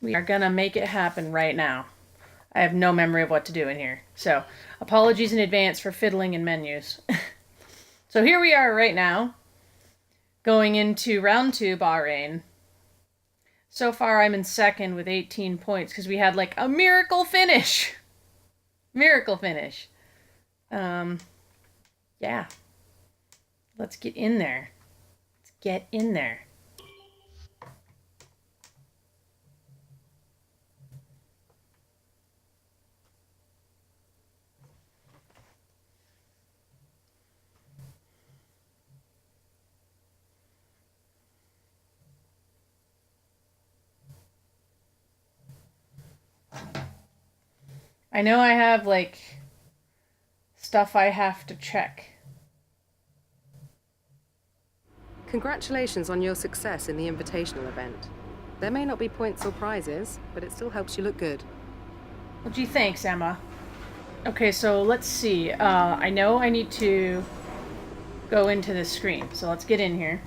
We are gonna make it happen right now. I have no memory of what to do in here. So, apologies in advance for fiddling in menus. So here we are right now, going into round 2, Bahrain. So far I'm in second with 18 points because we had like a miracle finish. Miracle finish. Yeah. Let's get in there. Let's get in there. I know I have like stuff I have to check. Congratulations on your success in the invitational event. There may not be points or prizes, but it still helps you look good. Well, gee, thanks, Emma. Okay, so let's see. I know I need to go into this screen, so let's get in here.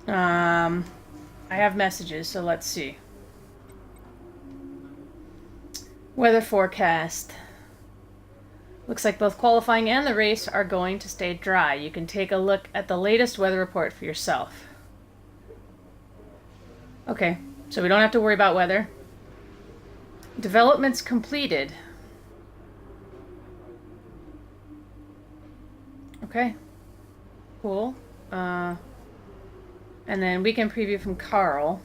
I have messages, so let's see. Weather forecast. Looks like both qualifying and the race are going to stay dry. You can take a look at the latest weather report for yourself. Okay, so we don't have to worry about weather. Developments completed. Okay. Cool. And then we can preview from Carl.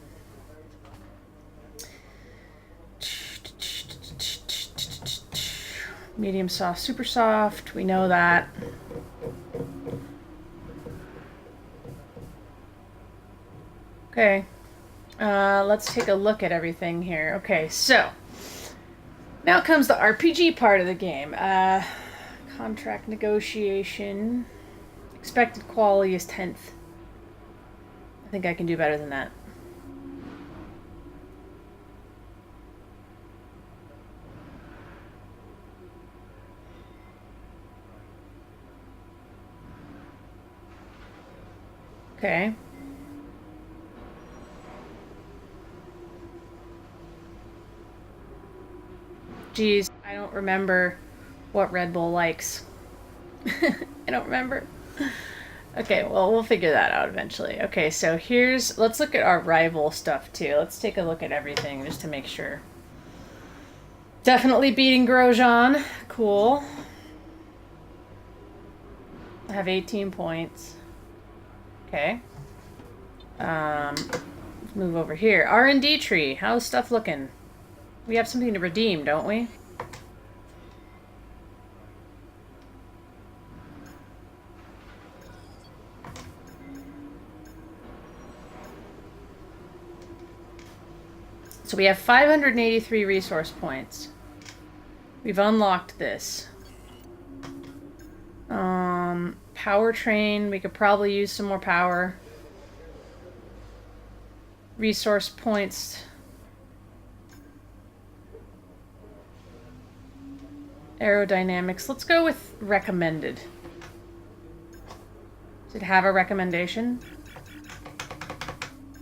Medium soft, super soft. We know that. Okay. Let's take a look at everything here. Okay, so now comes the RPG part of the game. Contract negotiation. Expected quality is 10th. I think I can do better than that. Okay. Geez, I don't remember what Red Bull likes. I don't remember. Okay, well, we'll figure that out eventually. Okay, so let's look at our rival stuff too. Let's take a look at everything just to make sure. Definitely beating Grosjean. Cool. I have 18 points. Okay. Let's move over here. R&D tree. How's stuff looking? We have something to redeem, don't we? So we have 583 resource points. We've unlocked this. Powertrain. We could probably use some more power. Resource points. Aerodynamics. Let's go with recommended. Does it have a recommendation?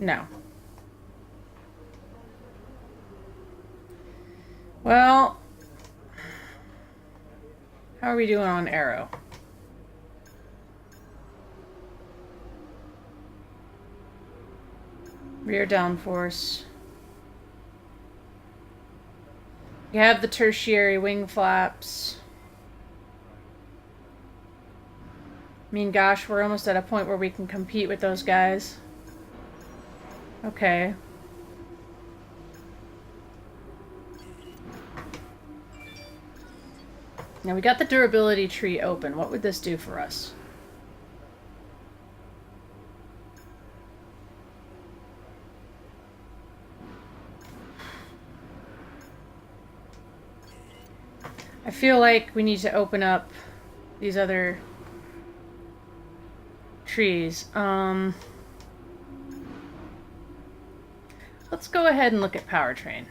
No. Well, how are we doing on aero? Rear downforce. You have the tertiary wing flaps. I mean, gosh, we're almost at a point where we can compete with those guys. Okay. Now we got the durability tree open. What would this do for us? I feel like we need to open up these other trees. Let's go ahead and look at powertrain.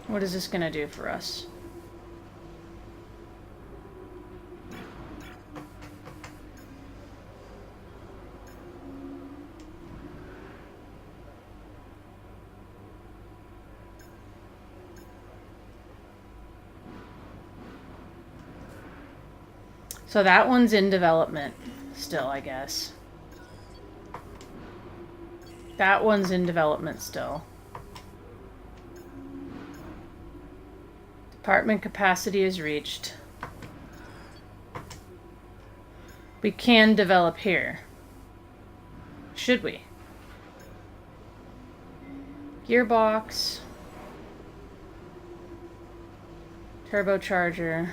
What is this gonna do for us? So that one's in development still, I guess. That one's in development still. Department capacity is reached. We can develop here. Should we? Gearbox. Turbocharger.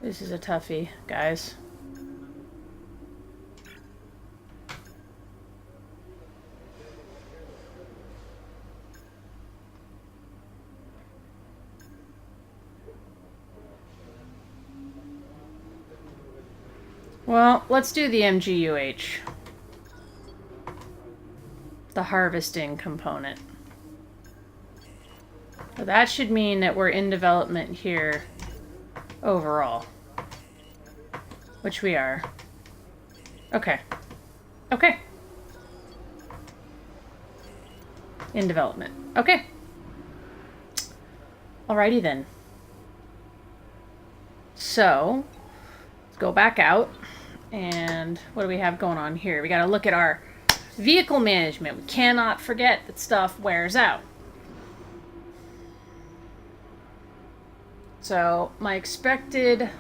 This is a toughie, guys. Well, let's do the MGUH. The harvesting component. So that should mean that we're in development here overall. Which we are. Okay. Okay. In development. Okay. Alrighty then. So, let's go back out. And what do we have going on here? We gotta look at our vehicle management. We cannot forget that stuff wears out. So, my expected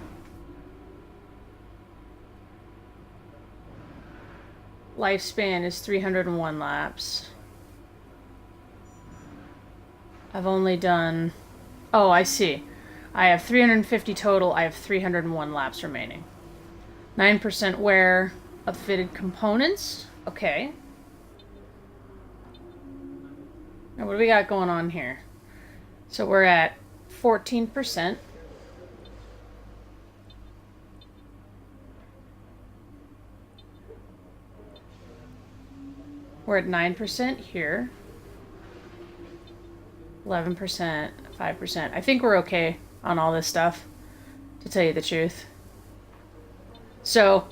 lifespan is 301 laps. I've only done... Oh, I see. I have 350 total. I have 301 laps remaining. 9% wear of fitted components. Okay. Now, what do we got going on here? So we're at 14%. We're at 9% here. 11%, 5%. I think we're okay on all this stuff, to tell you the truth. So,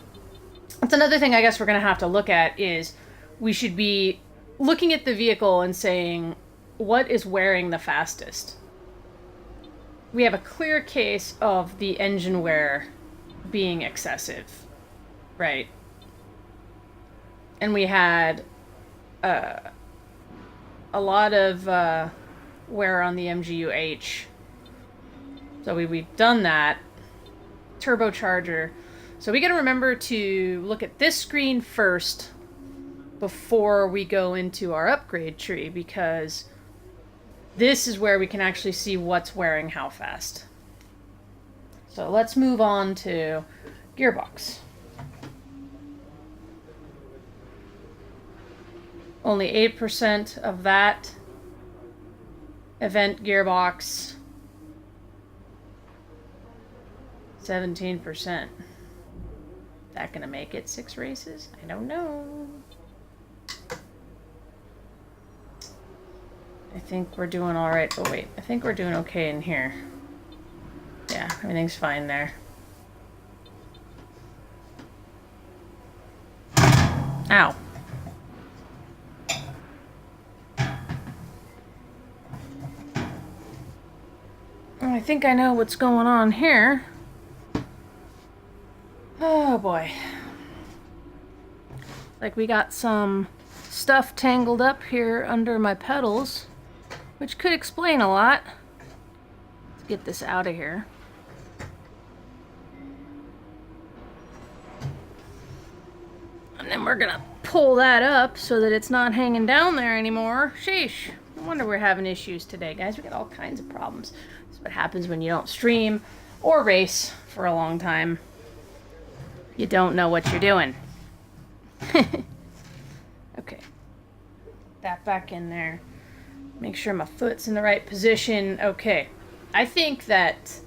that's another thing I guess we're going to have to look at is we should be looking at the vehicle and saying, what is wearing the fastest? We have a clear case of the engine wear being excessive, right? And we had a lot of wear on the MGUH. So we've done that. Turbocharger. So we got to remember to look at this screen first before we go into our upgrade tree, because this is where we can actually see what's wearing how fast. So let's move on to gearbox. Only 8% of that event gearbox. 17%. That gonna make it 6 races? I don't know. I think we're doing all right. Oh wait, I think we're doing okay in here. Yeah, everything's fine there. Ow. I think I know what's going on here. Oh boy. Like we got some stuff tangled up here under my pedals, which could explain a lot. Let's get this out of here. And then we're gonna pull that up so that it's not hanging down there anymore. Sheesh. No wonder we're having issues today, guys. We got all kinds of problems. This is what happens when you don't stream or race for a long time. You don't know what you're doing. Okay. That back in there. Make sure my foot's in the right position. Okay. I think that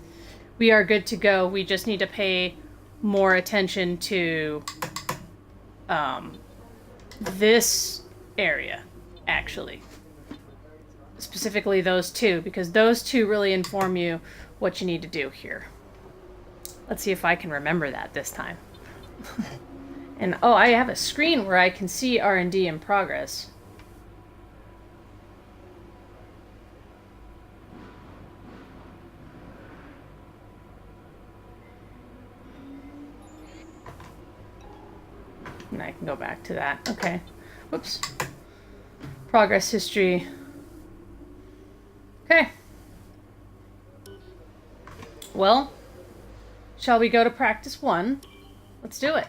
we are good to go. We just need to pay more attention to this area, actually. Specifically those two, because those two really inform you what you need to do here. Let's see if I can remember that this time. And oh, I have a screen where I can see R&D in progress. can go back to that. Okay. Whoops. Progress history. Okay. Well, shall we go to practice 1? Let's do it.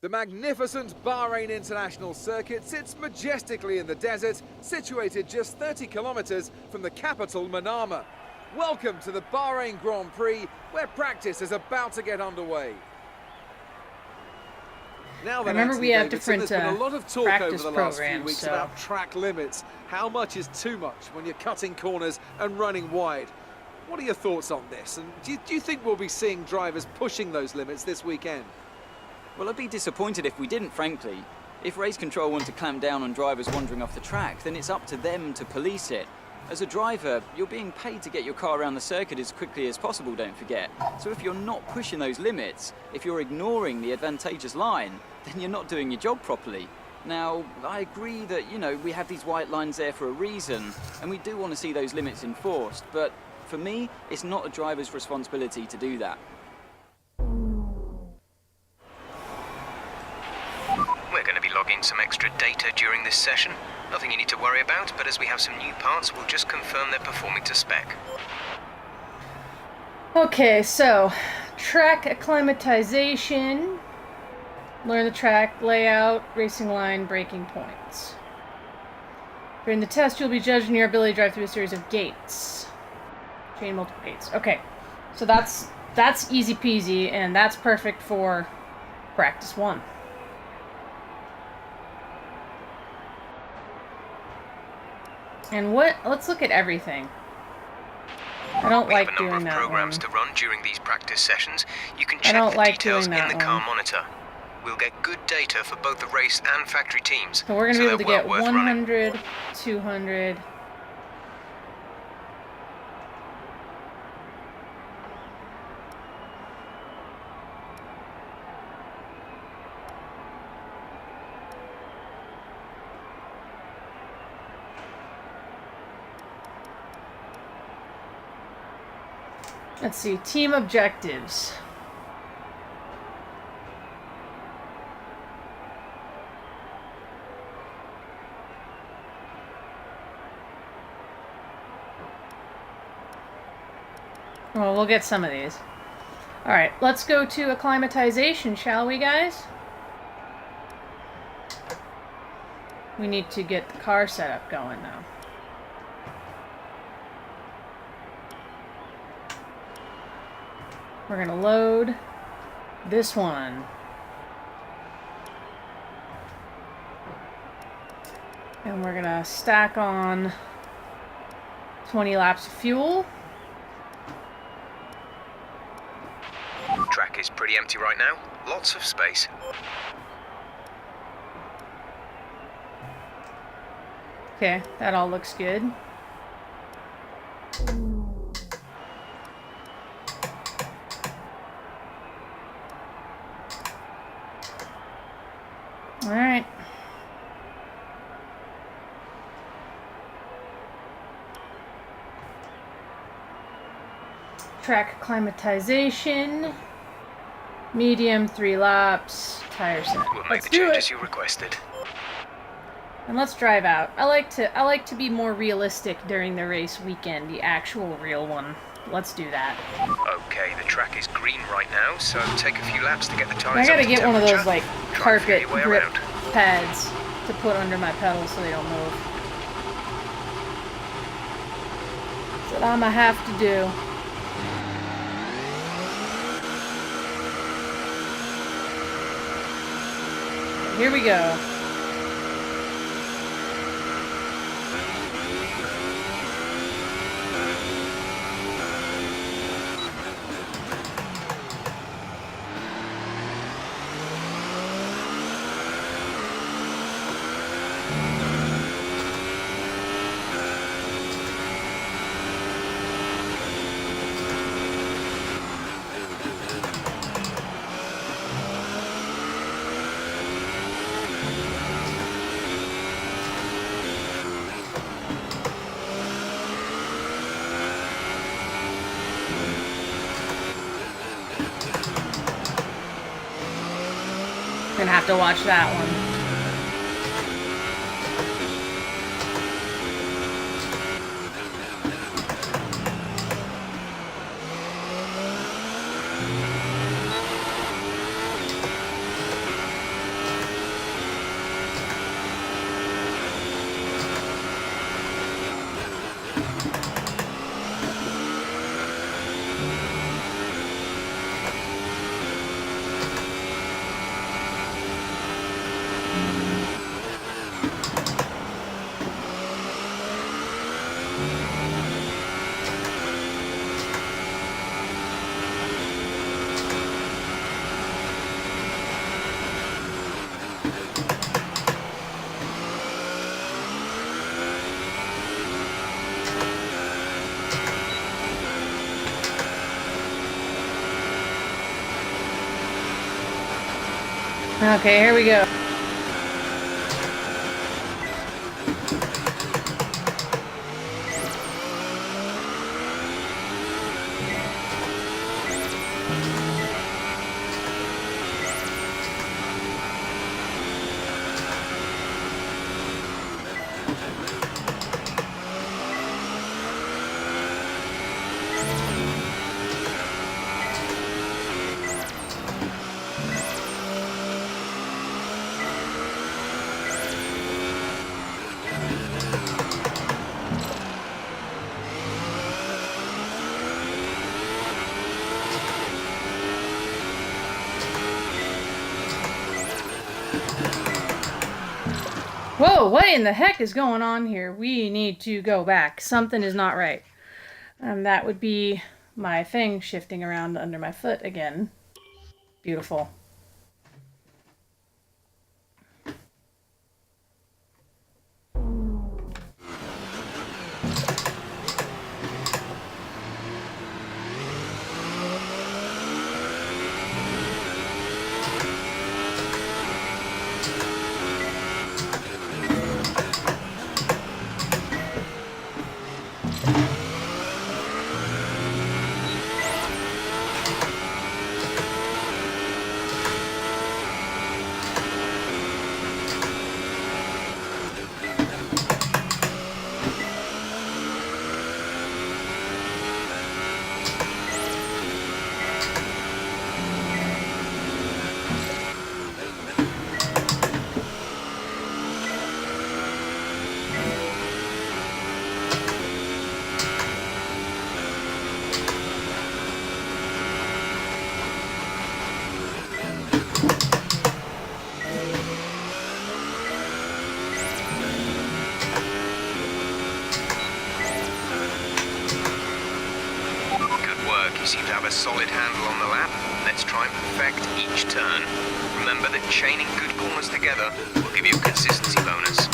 The magnificent Bahrain International Circuit sits majestically in the desert, situated just 30 kilometers from the capital Manama. Welcome to the Bahrain Grand Prix, where practice is about to get underway. Now then, remember we have different there's been a lot of talk over the last few programs, weeks so about track limits. How much is too much when you're cutting corners and running wide? What are your thoughts on this? And do you think we'll be seeing drivers pushing those limits this weekend? Well, I'd be disappointed if we didn't, frankly. If race control want to clamp down on drivers wandering off the track, then it's up to them to police it. As a driver, you're being paid to get your car around the circuit as quickly as possible, don't forget. So if you're not pushing those limits, if you're ignoring the advantageous line, then you're not doing your job properly. Now, I agree that, we have these white lines there for a reason, and we do want to see those limits enforced, but for me, it's not a driver's responsibility to do that. We're going to be logging some extra data during this session. Nothing you need to worry about, but as we have some new parts, we'll just confirm they're performing to spec. Okay, so track acclimatization, learn the track layout, racing line, braking points. During the test, you'll be judged on your ability to drive through a series of gates. Chain multiple gates. Okay, so that's easy peasy, and that's perfect for practice 1. And let's look at everything. I don't like doing that one. We have a number of programs to run during these practice sessions. You can check the details in the car monitor. We'll get good data for both the race and factory teams. So we're going to be able to get 100, 200. Let's see, team objectives. Well, we'll get some of these. Alright, let's go to acclimatization, shall we, guys? We need to get the car setup going now. We're gonna load this one. And we're gonna stack on 20 laps of fuel. Track is pretty empty right now. Lots of space. Okay, that all looks good. Alright. Track acclimatization. Medium, 3 laps. Tire set. We'll make Let's the do changes it. you requested. And let's drive out. I like to be more realistic during the race weekend, the actual real one. Let's do that. Okay, the track is green right now, so take a few laps to get the tires I up gotta to get one of those temperature. like Try and feel carpet your way grip around. pads to put under my pedals so they don't move. That's what I'ma have to do. Here we go. Gonna have to watch that one. Okay, here we go. Whoa, what in the heck is going on here? We need to go back. Something is not right. That would be my thing shifting around under my foot again. Beautiful. You seem to have a solid handle on the lap. Let's try and perfect each turn. Remember that chaining good corners together will give you a consistency bonus.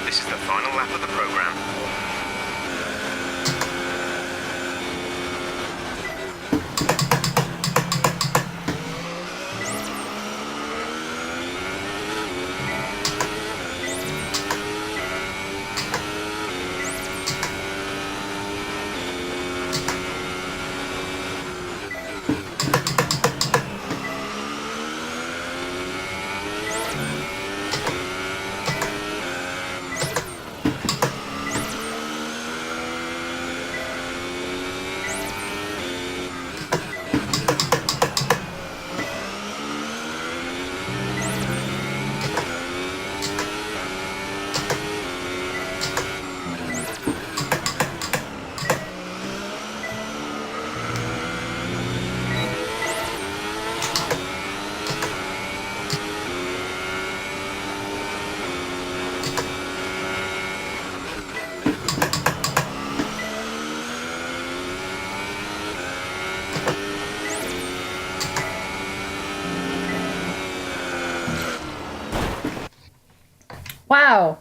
This is the final lap of the program. Wow.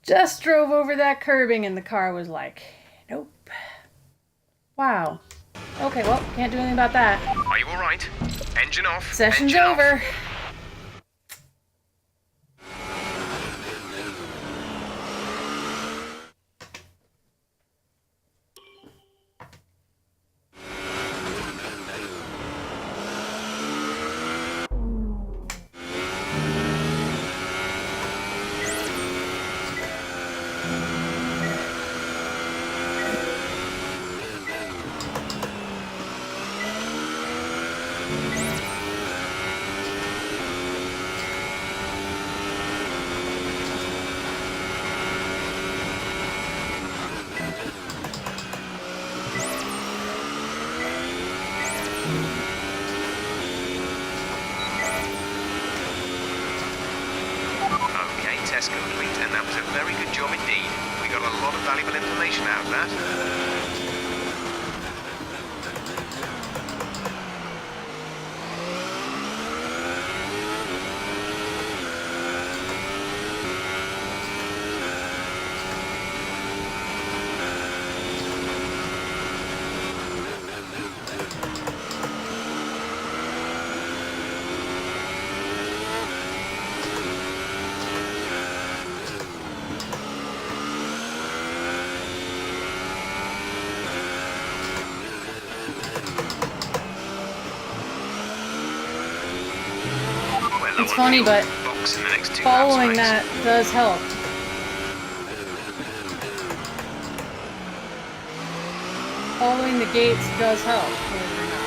Just drove over that curbing and the car was like, nope. Wow. Okay, well, can't do anything about that. Are you alright? Engine off. Session's Engine off. over. Okay, test complete, and that was a very good job indeed. We got a lot of valuable information out of that. We're low It's on funny, fuel. but Box in the next 2 following laps, that race. does help. Following the gates does help, believe it or not.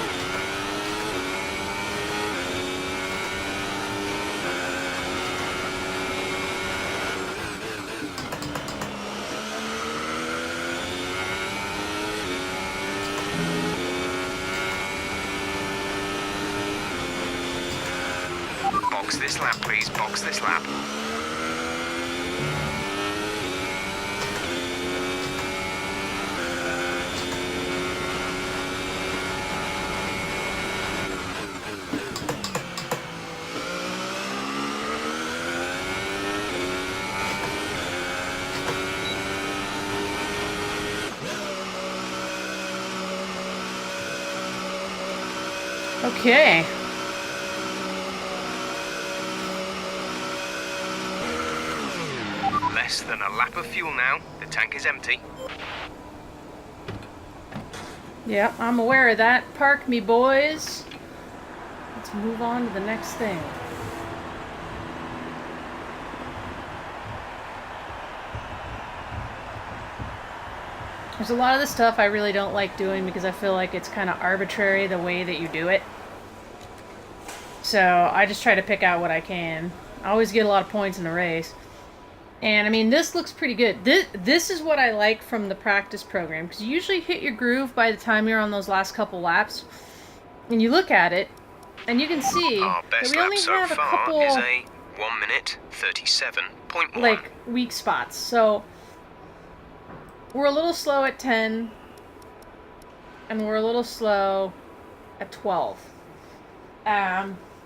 Box this lap, please. Box this lap. Okay. Less than a lap of fuel now. The tank is empty. Yep, I'm aware of that. Park me, boys. Let's move on to the next thing. There's a lot of the stuff I really don't like doing because I feel like it's kind of arbitrary the way that you do it. So I just try to pick out what I can. I always get a lot of points in the race. And I mean, this looks pretty good. This is what I like from the practice program, because you usually hit your groove by the time you're on those last couple laps. And you look at it, and you can see Our that best we lap only so have a far couple is a 1 minute 37.1. like weak spots. So we're a little slow at 10, and we're a little slow at 12.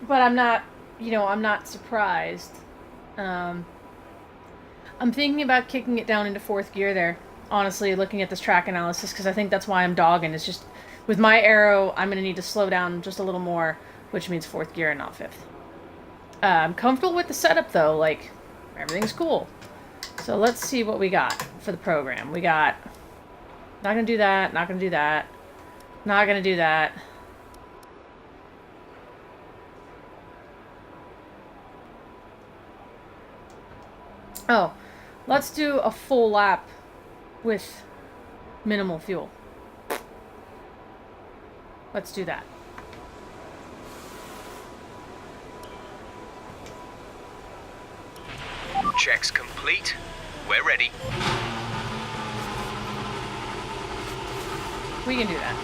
But I'm not, I'm not surprised. I'm thinking about kicking it down into 4th gear there, honestly, looking at this track analysis, because I think that's why I'm dogging. It's just, with my arrow, I'm going to need to slow down just a little more, which means 4th gear and not 5th. I'm comfortable with the setup, though. Like, everything's cool. So let's see what we got for the program. We got, not going to do that, not going to do that, not going to do that. Oh, let's do a full lap with minimal fuel. Let's do that. Checks complete. We're ready. We can do that.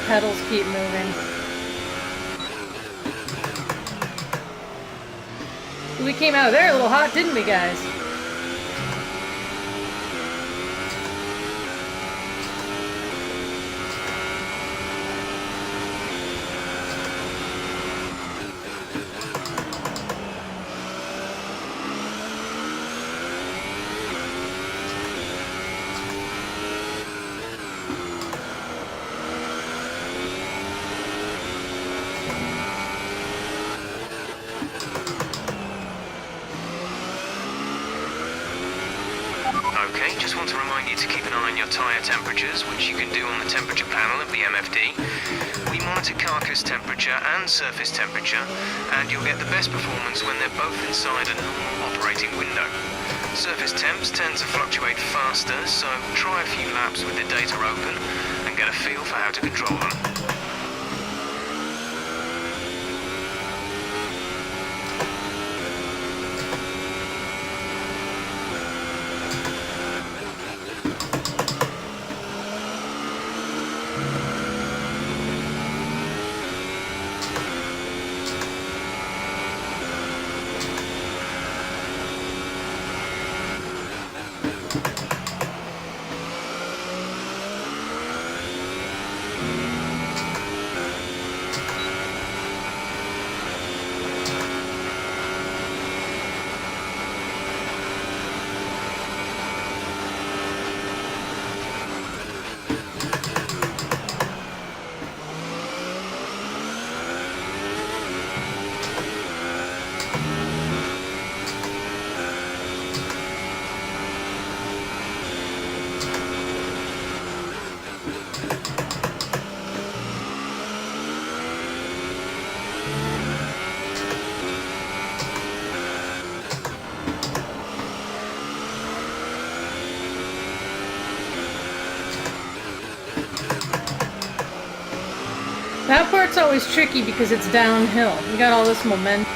Pedals keep moving. We came out of there a little hot, didn't we, guys? Okay, just want to remind you to keep an eye on your tyre temperatures, which you can do on the temperature panel of the MFD. We monitor carcass temperature and surface temperature, and you'll get the best performance when they're both inside a normal operating window. Surface temps tend to fluctuate faster, so try a few laps with the data open and get a feel for how to control them. That part's always tricky because it's downhill. You got all this momentum.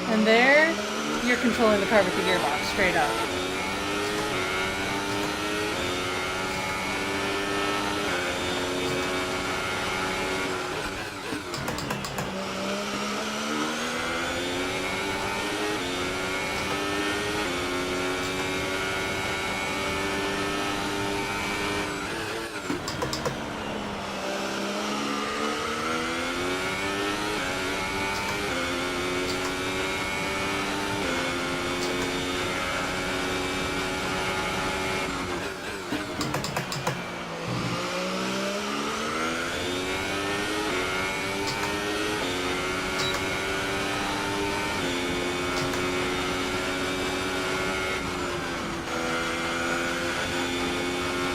And there, you're controlling the car with the gearbox, straight up.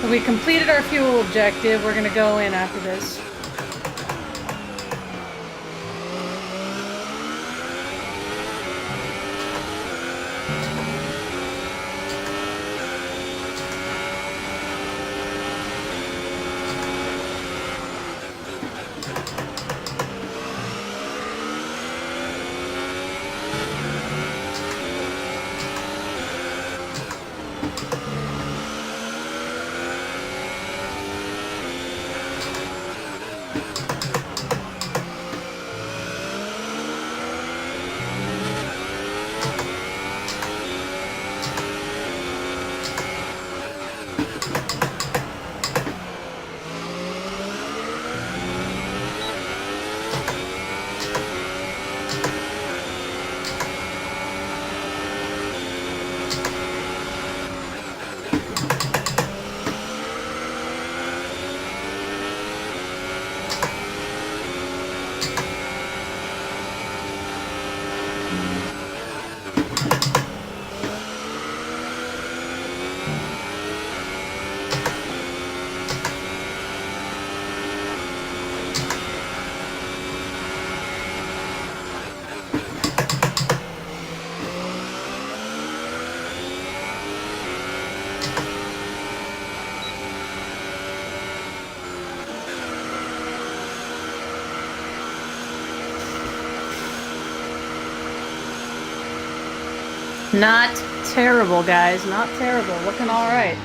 So we completed our fuel objective. We're gonna go in after this. Not terrible, guys. Not terrible. Looking all right.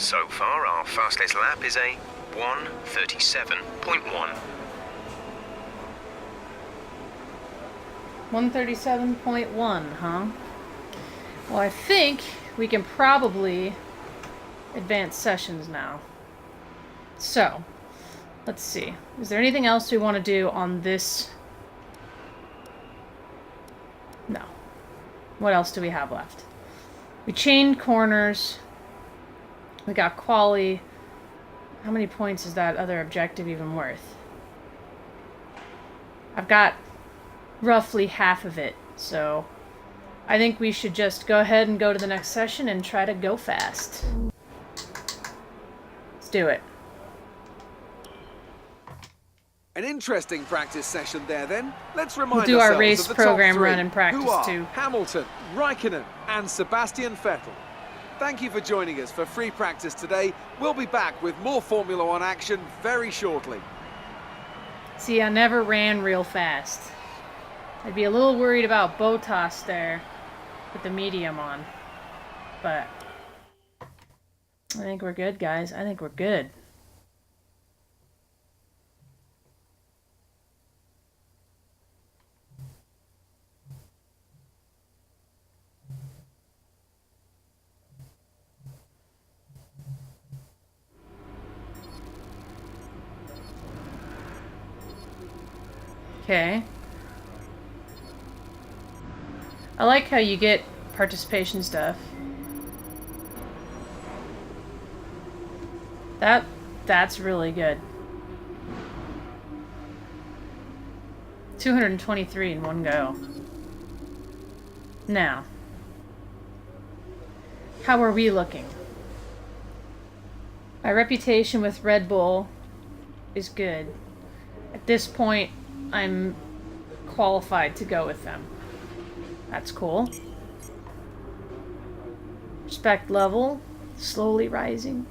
So far, our fastest lap is a 1:37.1. 137.1, huh? Well, I think we can probably advance sessions now. So, let's see. Is there anything else we want to do on this? No. What else do we have left? We chained corners. We got quali. How many points is that other objective even worth? I've got roughly half of it, so I think we should just go ahead and go to the next session and try to go fast. Let's do it. An interesting practice session there then. Let's remind We'll do our ourselves race of the program top three, run and practice who are too. Hamilton, Raikkonen and Sebastian Vettel. Thank you for joining us for free practice today. We'll be back with more Formula One action very shortly. See, I never ran real fast. I'd be a little worried about Bottas there with the medium on. But I think we're good, guys. I think we're good. Okay. I like how you get participation stuff. That's really good. 223 in one go. Now, how are we looking? My reputation with Red Bull is good. At this point, I'm qualified to go with them. That's cool. Respect level, slowly rising.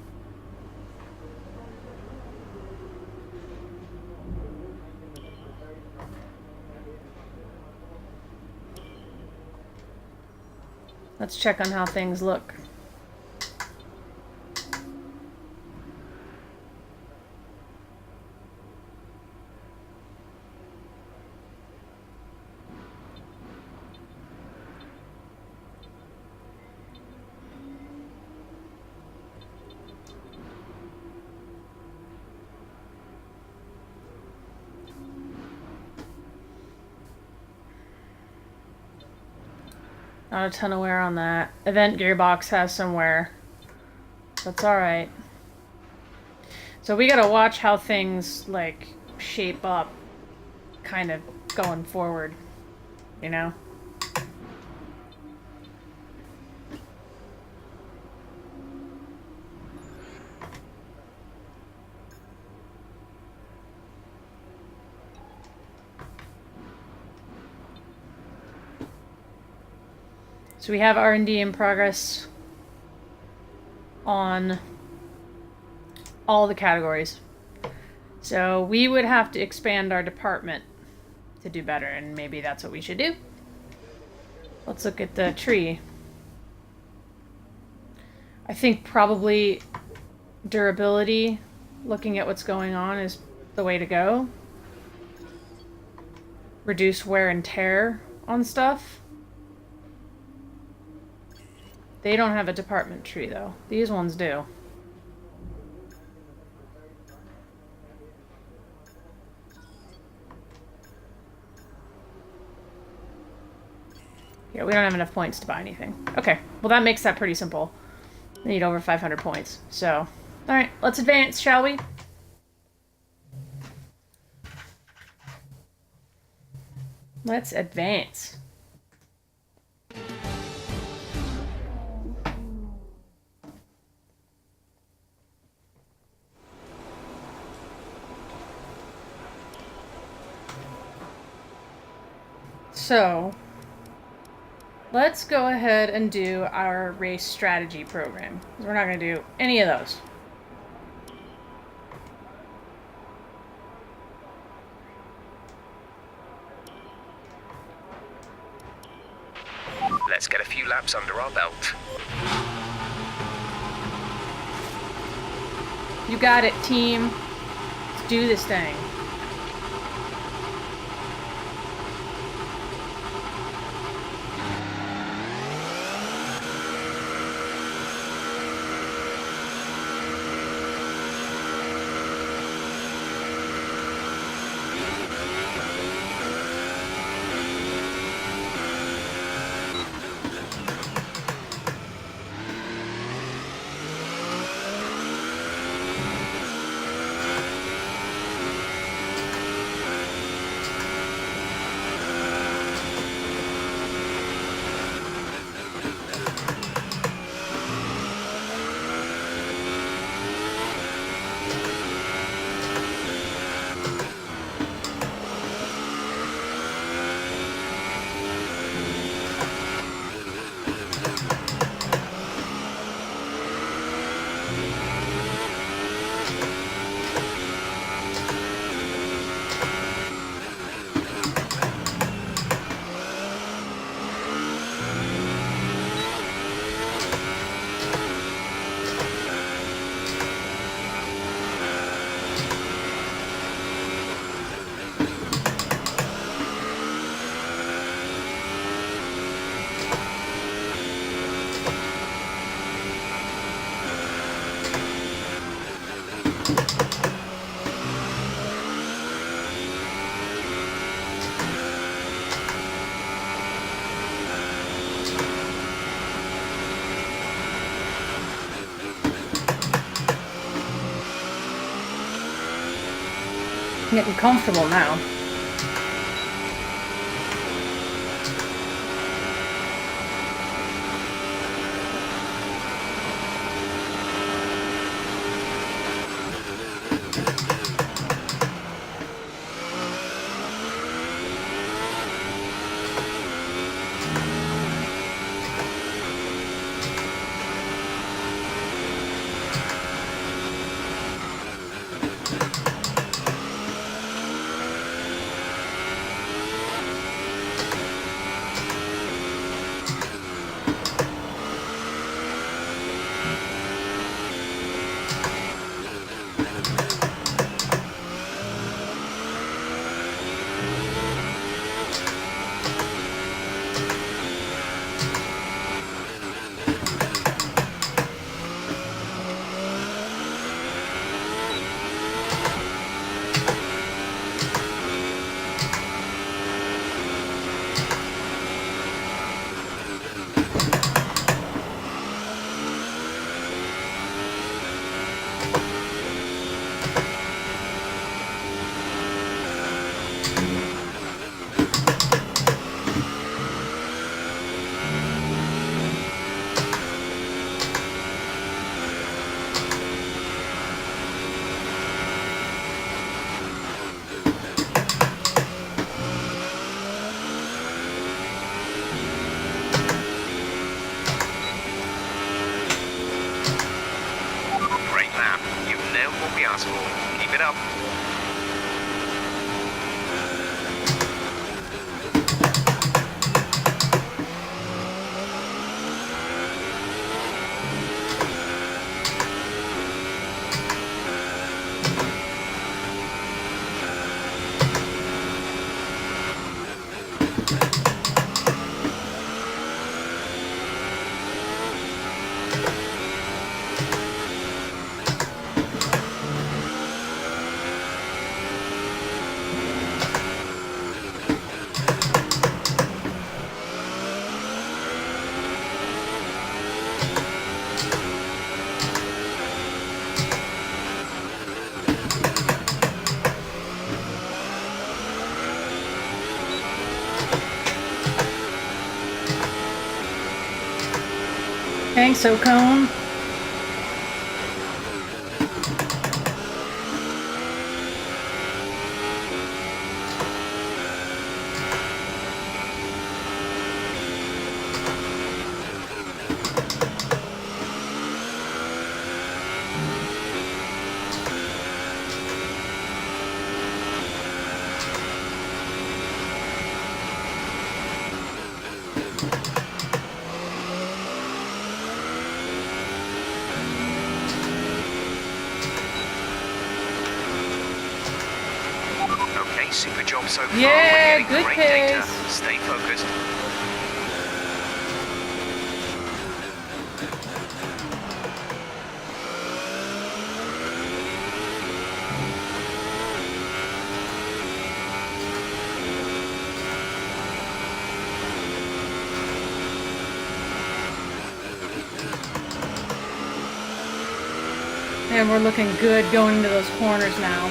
Let's check on how things look. Not a ton of wear on that. Event gearbox has some wear. That's alright. So we gotta watch how things, like, shape up, kind of, going forward. You know? So we have R&D in progress on all the categories. So we would have to expand our department to do better, and maybe that's what we should do. Let's look at the tree. I think probably durability, looking at what's going on, is the way to go. Reduce wear and tear on stuff. They don't have a department tree, though. These ones do. Yeah, we don't have enough points to buy anything. Okay, well that makes that pretty simple. We need over 500 points. So, alright, let's advance, shall we? Let's advance. So, let's go ahead and do our race strategy program. We're not going to do any of those. Let's get a few laps under our belt. You got it, team. Let's do this thing. I'm getting comfortable now. Great lap. You've nailed what we asked for. Keep it up. Thanks, Ocone. super job so far. Yeah, We're getting good great pace. data. Stay focused. And we're looking good going into those corners now.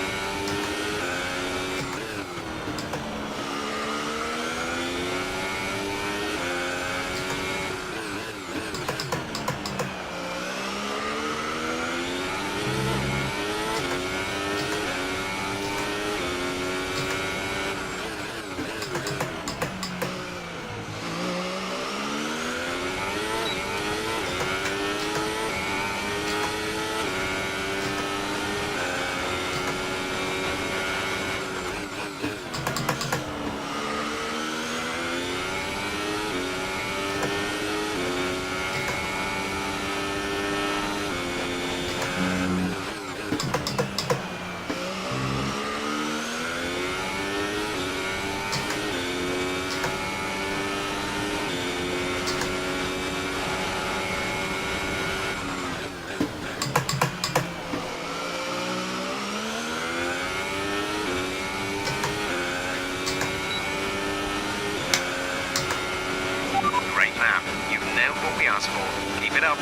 Great lap. You've nailed what we asked for. Keep it up.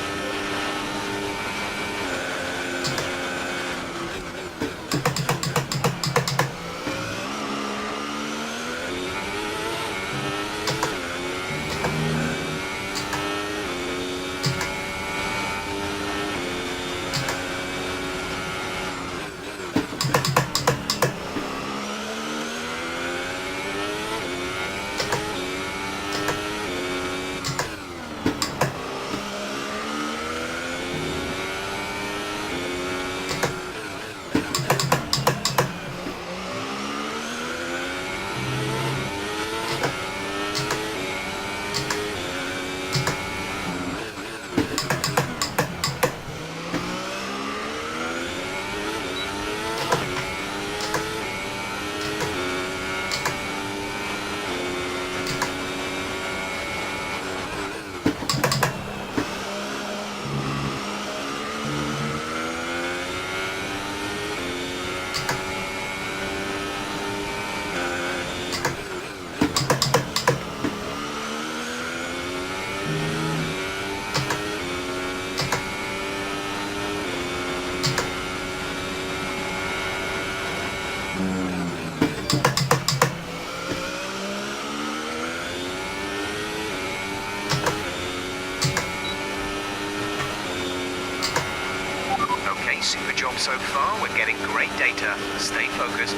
Okay, super job so far. We're getting great data. Stay focused.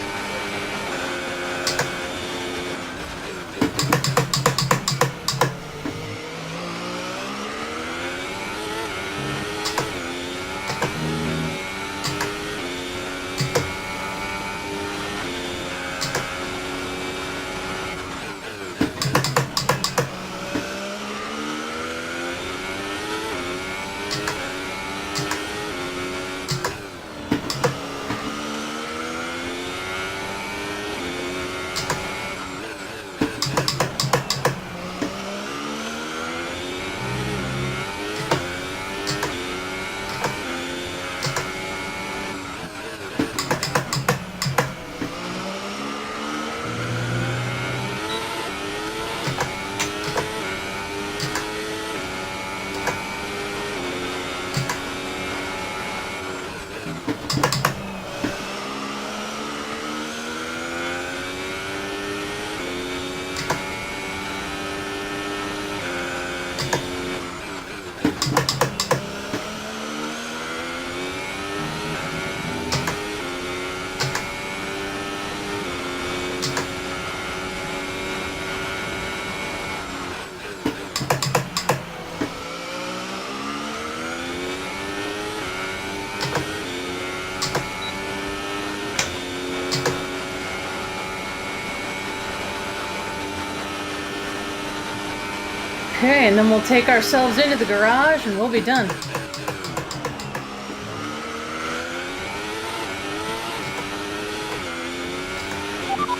Okay, and then we'll take ourselves into the garage and we'll be done.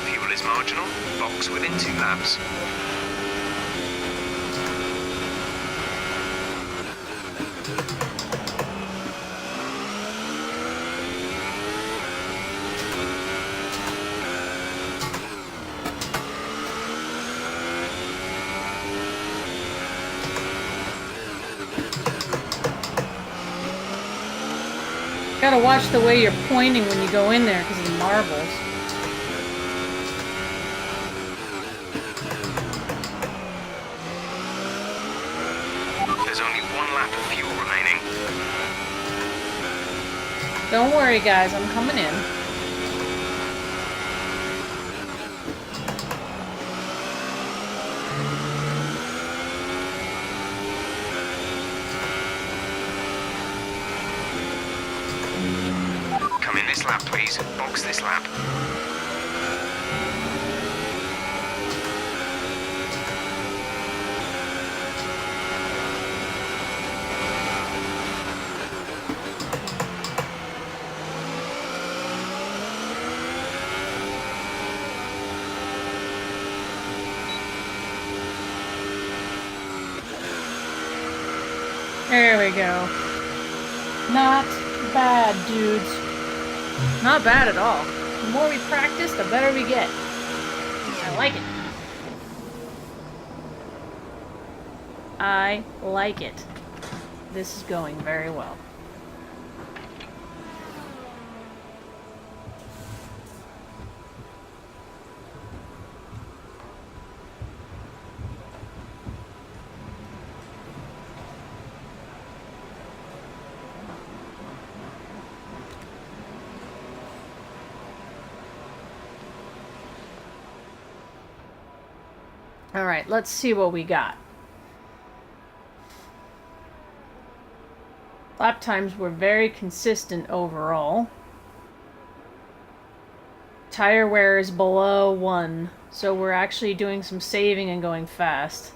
Fuel box within 2 laps. Gotta watch the way you're pointing when you go in there because of the marbles. There's only 1 lap of fuel remaining. Don't worry, guys, I'm coming in. Come in this lap, please. Box this lap. There we go. Not bad, dudes. Not bad at all. The more we practice, the better we get. I like it. I like it. This is going very well. Alright, let's see what we got. Lap times were very consistent overall. Tire wear is below 1, so we're actually doing some saving and going fast.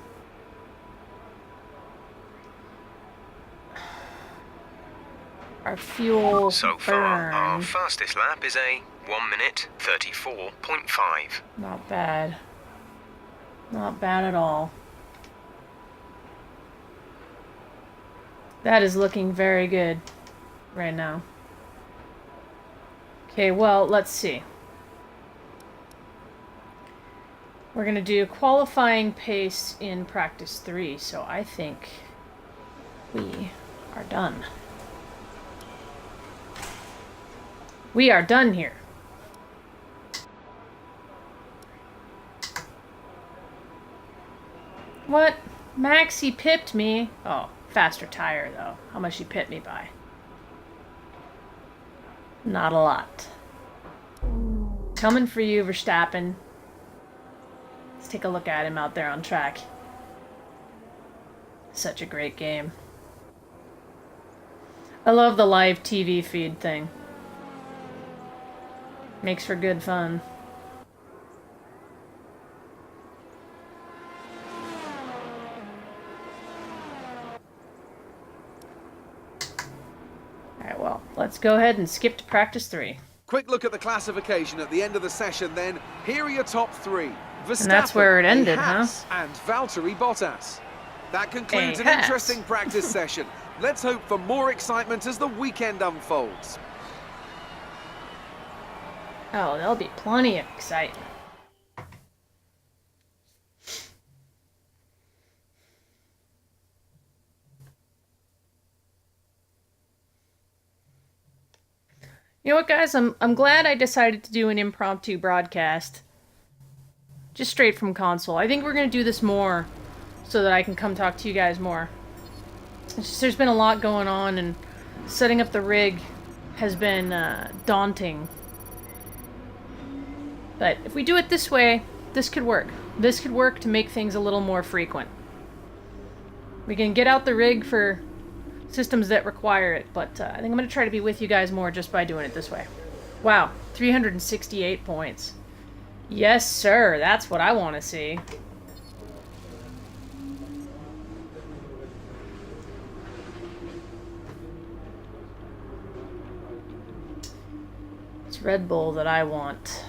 Our fuel So far, our burn. fastest lap is a 1 minute 34.5. Not bad. Not bad at all. That is looking very good right now. Okay, well, let's see. We're going to do qualifying pace in practice 3, so I think we are done. We are done here. What? Maxie pipped me. Oh, faster tire, though. How much she pipped me by? Not a lot. Coming for you, Verstappen. Let's take a look at him out there on track. Such a great game. I love the live TV feed thing. Makes for good fun. Alright, well, let's go ahead and skip to practice 3. Quick look at the classification at the end of the session then. Here are your top 3. Verstappen, And that's where it ended, huh? and Valtteri Bottas. That concludes an Haas. interesting practice session. Let's hope for more excitement as the weekend unfolds. Oh, there'll be plenty of excitement. You know what, guys? I'm glad I decided to do an impromptu broadcast. Just straight from console. I think we're going to do this more so that I can come talk to you guys more. It's just, there's been a lot going on, and setting up the rig has been daunting. But if we do it this way, this could work. This could work to make things a little more frequent. We can get out the rig for systems that require it, but I think I'm going to try to be with you guys more just by doing it this way. Wow, 368 points. Yes, sir, that's what I want to see. It's Red Bull that I want.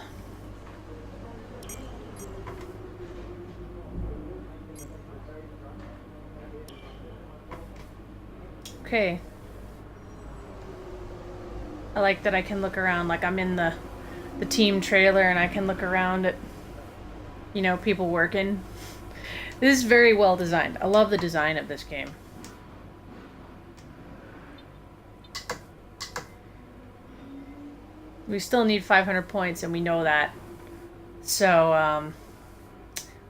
okay. I like that I can look around, like I'm in the team trailer and I can look around at, you know, people working. This is very well designed. I love the design of this game. We still need 500 points and we know that. So,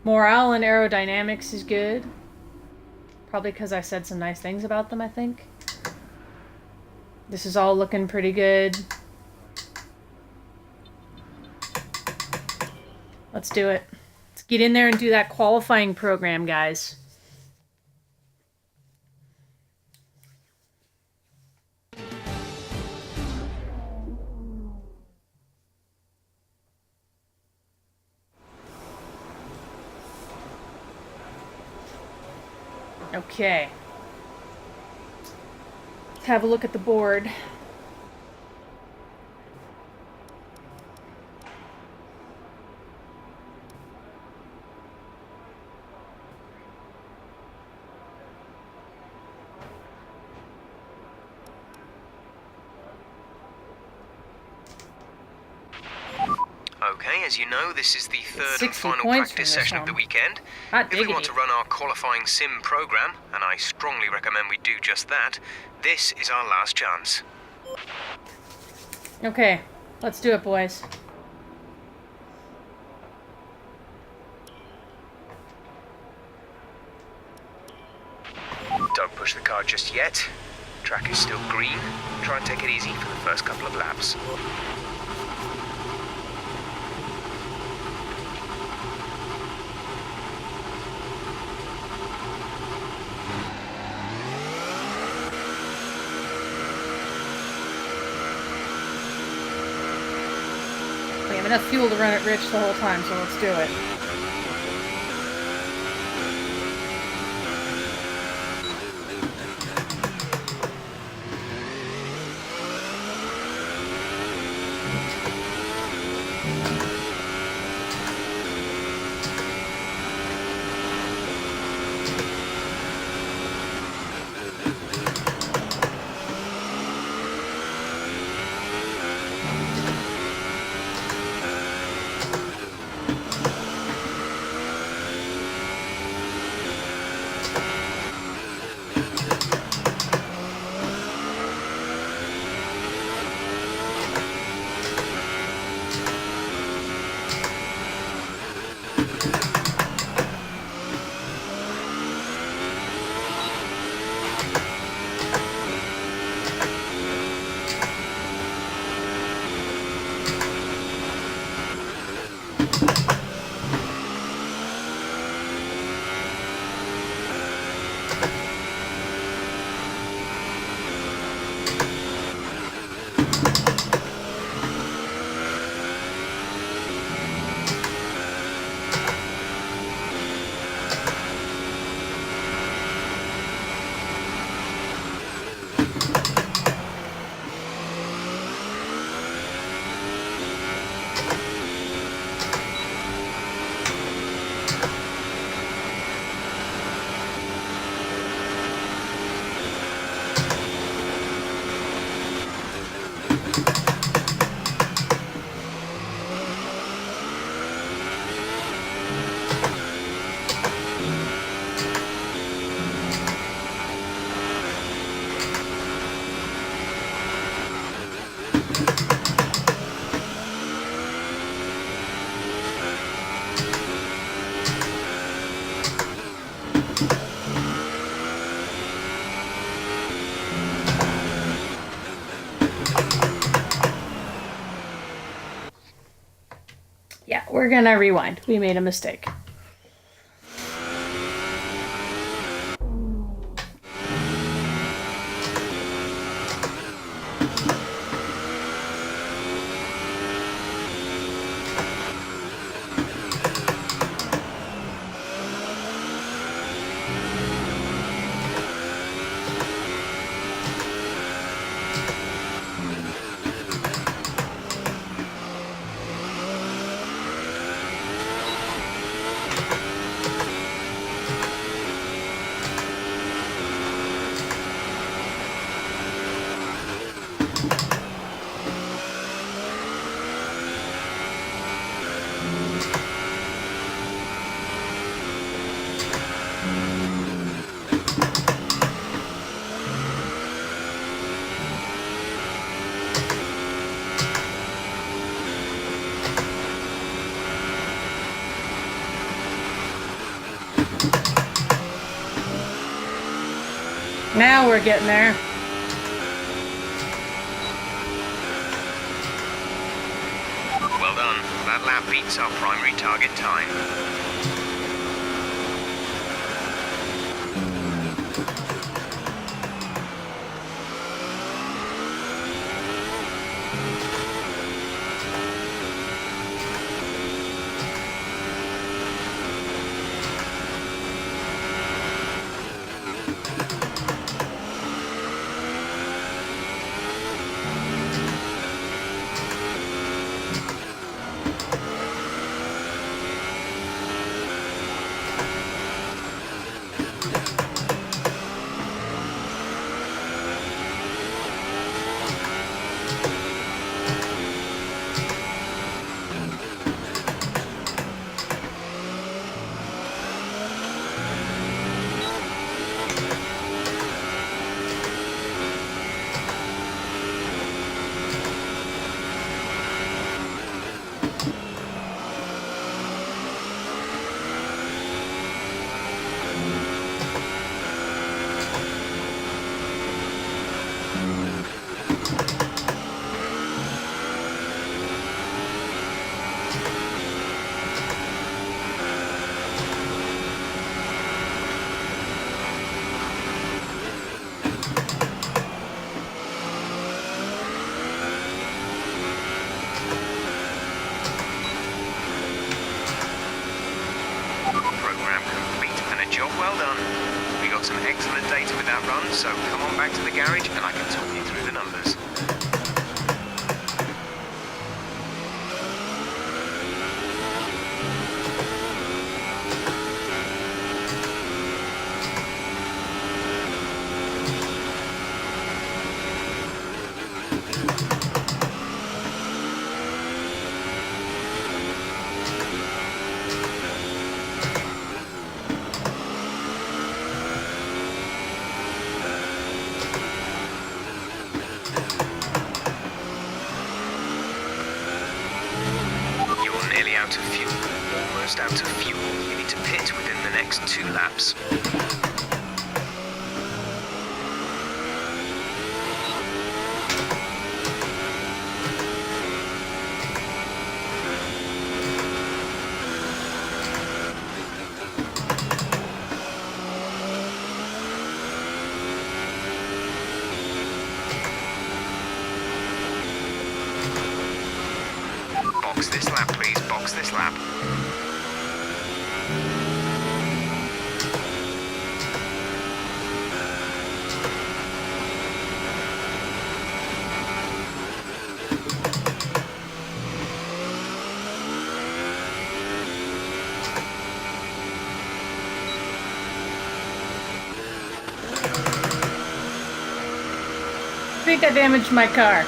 morale and aerodynamics is good. Probably because I said some nice things about them, I think. This is all looking pretty good. Let's do it. Let's get in there and do that qualifying program, guys. Okay. Let's have a look at the board. Okay, as you know, this is the third and 60 final points from practice this session of the one. weekend. Hot If we want diggity. to run our qualifying sim program, and I strongly recommend we do just that, this is our last chance. Okay, let's do it, boys. Don't push the car just yet. Track is still green. Try and take it easy for the first couple of laps. We have enough fuel to run it rich the whole time, so let's do it. Yeah, we're gonna rewind. We made a mistake. Now we're getting there. Well done. That lap beats our primary target time. Well done. We got some excellent data with that run, so come on back to the garage and I can talk you through the numbers. Out of fuel. Almost out of fuel. You need to pit within the next 2 laps. Box this lap, please. Box this lap. I think I damaged my car.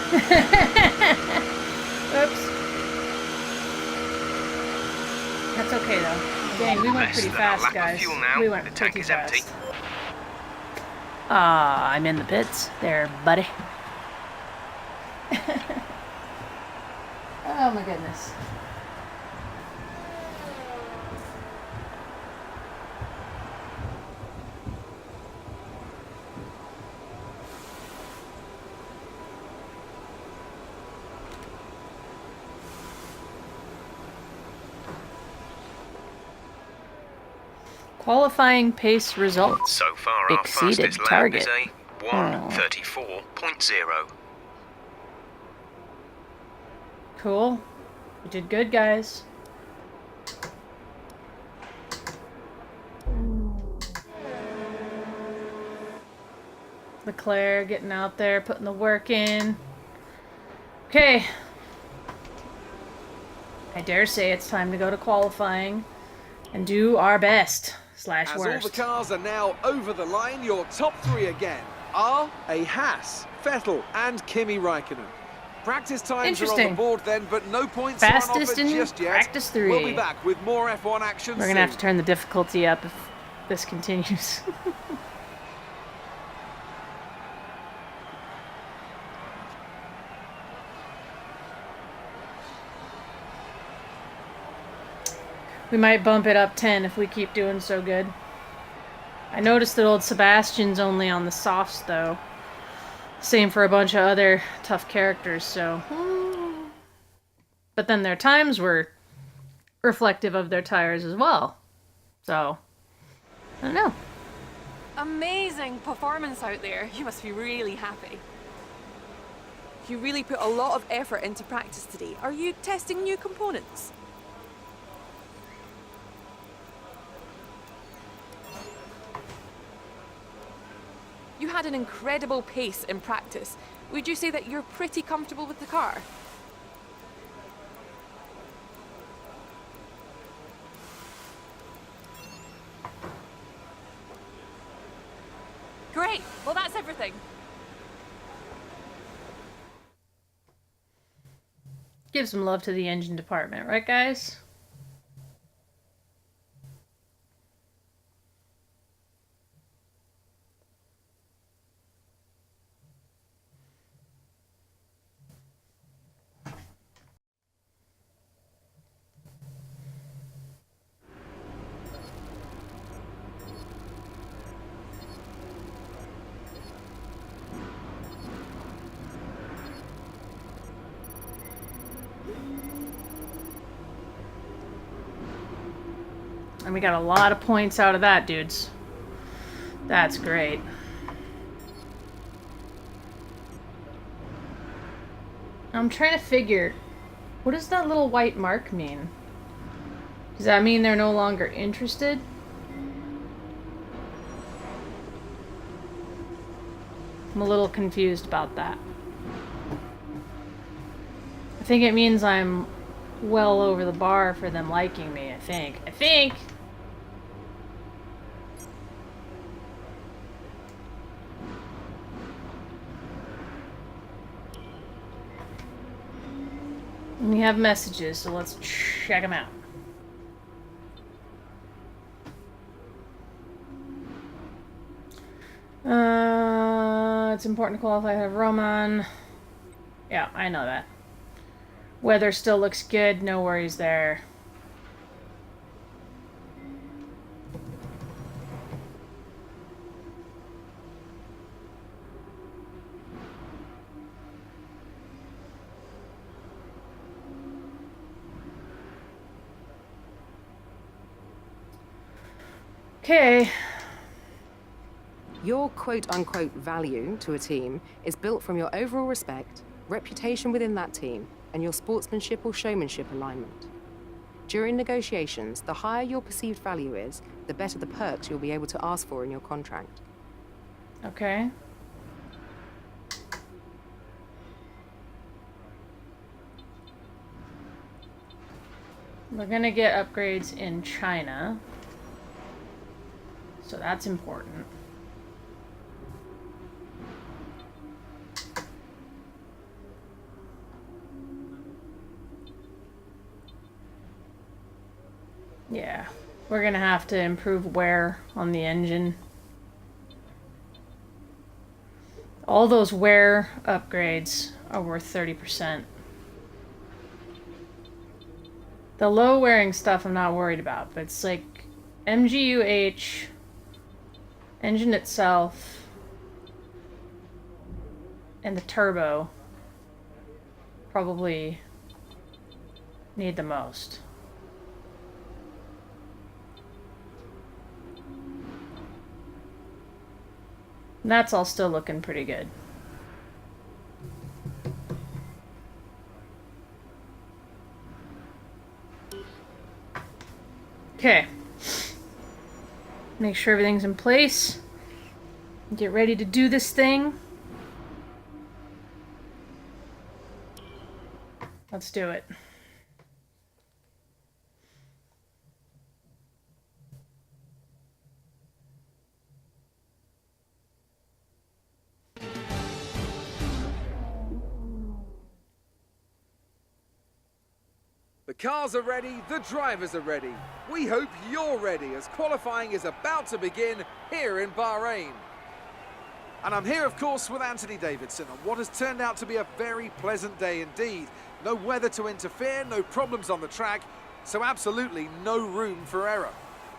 Oops. That's okay though. Dang, we went pretty fast, guys. We went pretty fast. Ah, I'm in the pits there, buddy. Oh my goodness. Qualifying pace results. So far, our exceeded fastest target. lap is a 1:34.0. Cool. You did good, guys. Leclerc getting out there, putting the work in. Okay. I dare say it's time to go to qualifying and do our best / As all the worst. cars are now over the line, your top 3 again are a Haas, Vettel and Kimi Raikkonen. Practice times are on the Interesting. board then, but no points are on Fastest offer in just yet. practice 3. We'll be back with more F1 action We're soon. gonna have to turn the difficulty up if this continues. We might bump it up 10 if we keep doing so good. I noticed that old Sebastian's only on the softs, though. Same for a bunch of other tough characters, so... But then their times were reflective of their tires as well. So, I don't know. Amazing performance out there. You must be really happy. You really put a lot of effort into practice today. Are you testing new components? You had an incredible pace in practice. Would you say that you're pretty comfortable with the car? Great. Well, that's everything. Give some love to the engine department, right, guys? And we got a lot of points out of that, dudes. That's great. I'm trying to figure, what does that little white mark mean? Does that mean they're no longer interested? I'm a little confused about that. I think it means I'm well over the bar for them liking me, I think. We have messages, so let's check them out. It's important to qualify to have Roman. Yeah, I know that. Weather still looks good, no worries there. Okay. Your quote-unquote value to a team is built from your overall respect, reputation within that team, and your sportsmanship or showmanship alignment. During negotiations, the higher your perceived value is, the better the perks you'll be able to ask for in your contract. Okay. We're gonna get upgrades in China. So that's important. Yeah, we're gonna have to improve wear on the engine. All those wear upgrades are worth 30%. The low wearing stuff I'm not worried about, but it's like MGUH, engine itself, and the turbo probably need the most. And that's all still looking pretty good. Okay. Make sure everything's in place. Get ready to do this thing. Let's do it. The cars are ready, the drivers are ready. We hope you're ready as qualifying is about to begin here in Bahrain. And I'm here, of course, with Anthony Davidson on what has turned out to be a very pleasant day indeed. No weather to interfere, no problems on the track, so absolutely no room for error.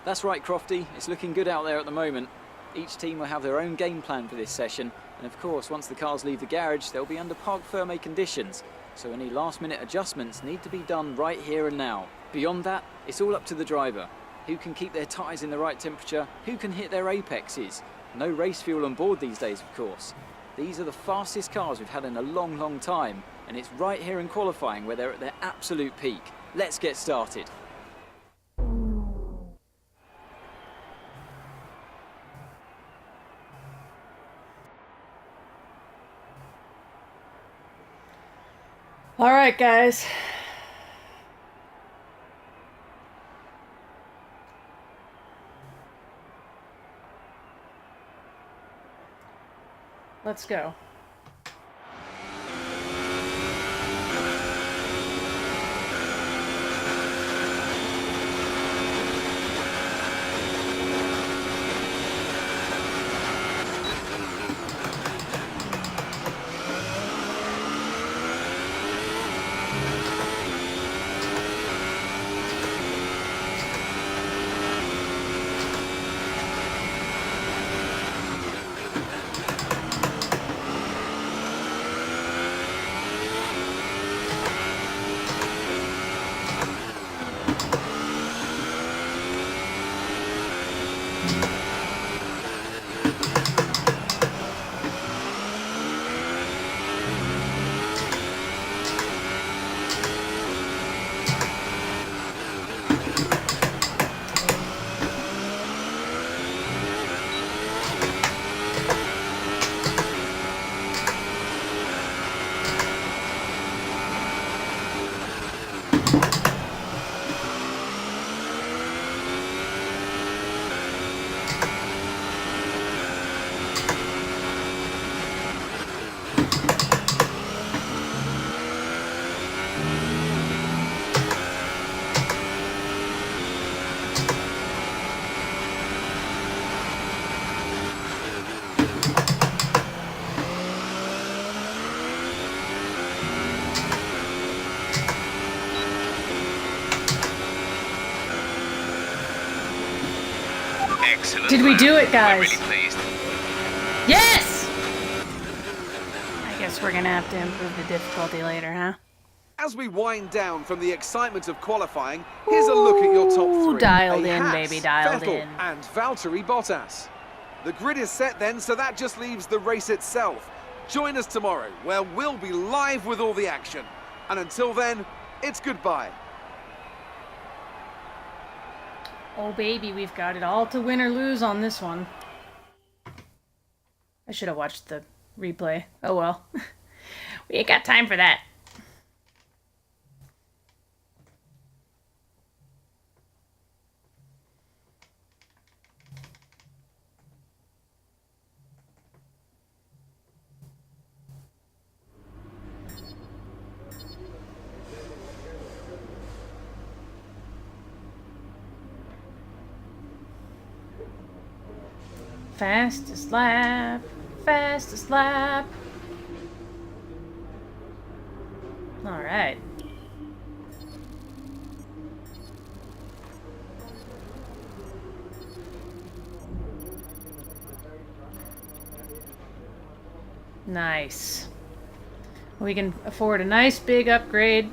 That's right, Crofty. It's looking good out there at the moment. Each team will have their own game plan for this session, and of course, once the cars leave the garage, they'll be under parc fermé conditions, so any last-minute adjustments need to be done right here and now. Beyond that, it's all up to the driver. Who can keep their tyres in the right temperature? Who can hit their apexes? No race fuel on board these days, of course. These are the fastest cars we've had in a long, long time, and it's right here in qualifying where they're at their absolute peak. Let's get started. All right, guys. Let's go. Excellent. Did we do it, guys? We're really pleased. Yes! I guess we're gonna have to improve the difficulty later, huh? As we wind down from the excitement of qualifying, here's a look at your top Ooh, three. dialed A in, Haas, baby, dialed Vettel, in. and Valtteri Bottas. The grid is set then, so that just leaves the race itself. Join us tomorrow, where we'll be live with all the action. And until then, it's goodbye. Oh, baby, we've got it all to win or lose on this one. I should have watched the replay. Oh, well. We ain't got time for that. Fastest lap, fastest lap. All right. Nice. We can afford a nice big upgrade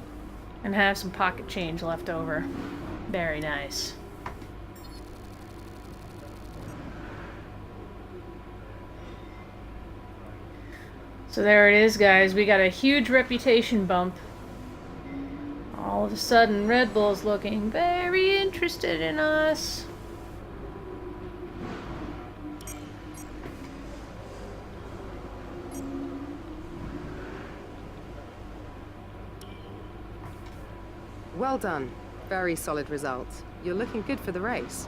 and have some pocket change left over. Very nice. So there it is, guys. We got a huge reputation bump. All of a sudden, Red Bull's looking very interested in us. Well done. Very solid results. You're looking good for the race.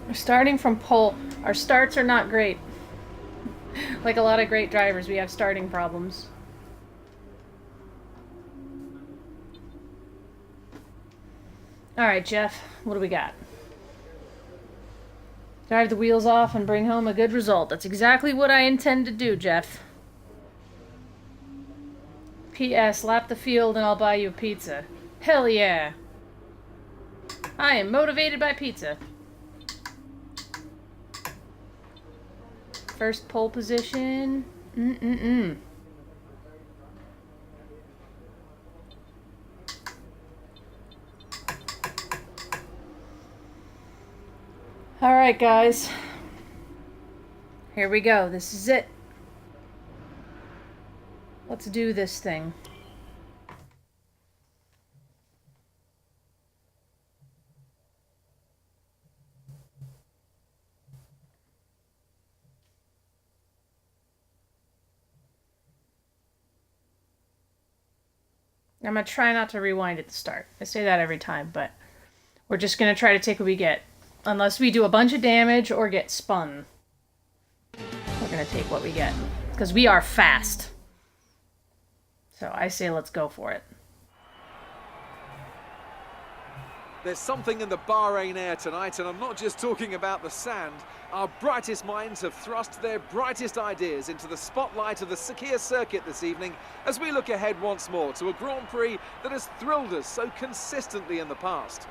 We're starting from pole. Our starts are not great. Like a lot of great drivers, we have starting problems. Alright, Jeff, what do we got? Drive the wheels off and bring home a good result. That's exactly what I intend to do, Jeff. P.S. Lap the field and I'll buy you a pizza. Hell yeah! I am motivated by pizza. first pole position. Mm-mm-mm. All right, guys. Here we go. This is it. Let's do this thing. I'm going to try not to rewind at the start. I say that every time, but we're just going to try to take what we get. Unless we do a bunch of damage or get spun. We're going to take what we get. Because we are fast. So I say let's go for it. There's something in the Bahrain air tonight, and I'm not just talking about the sand. Our brightest minds have thrust their brightest ideas into the spotlight of the Sakhir circuit this evening as we look ahead once more to a Grand Prix that has thrilled us so consistently in the past.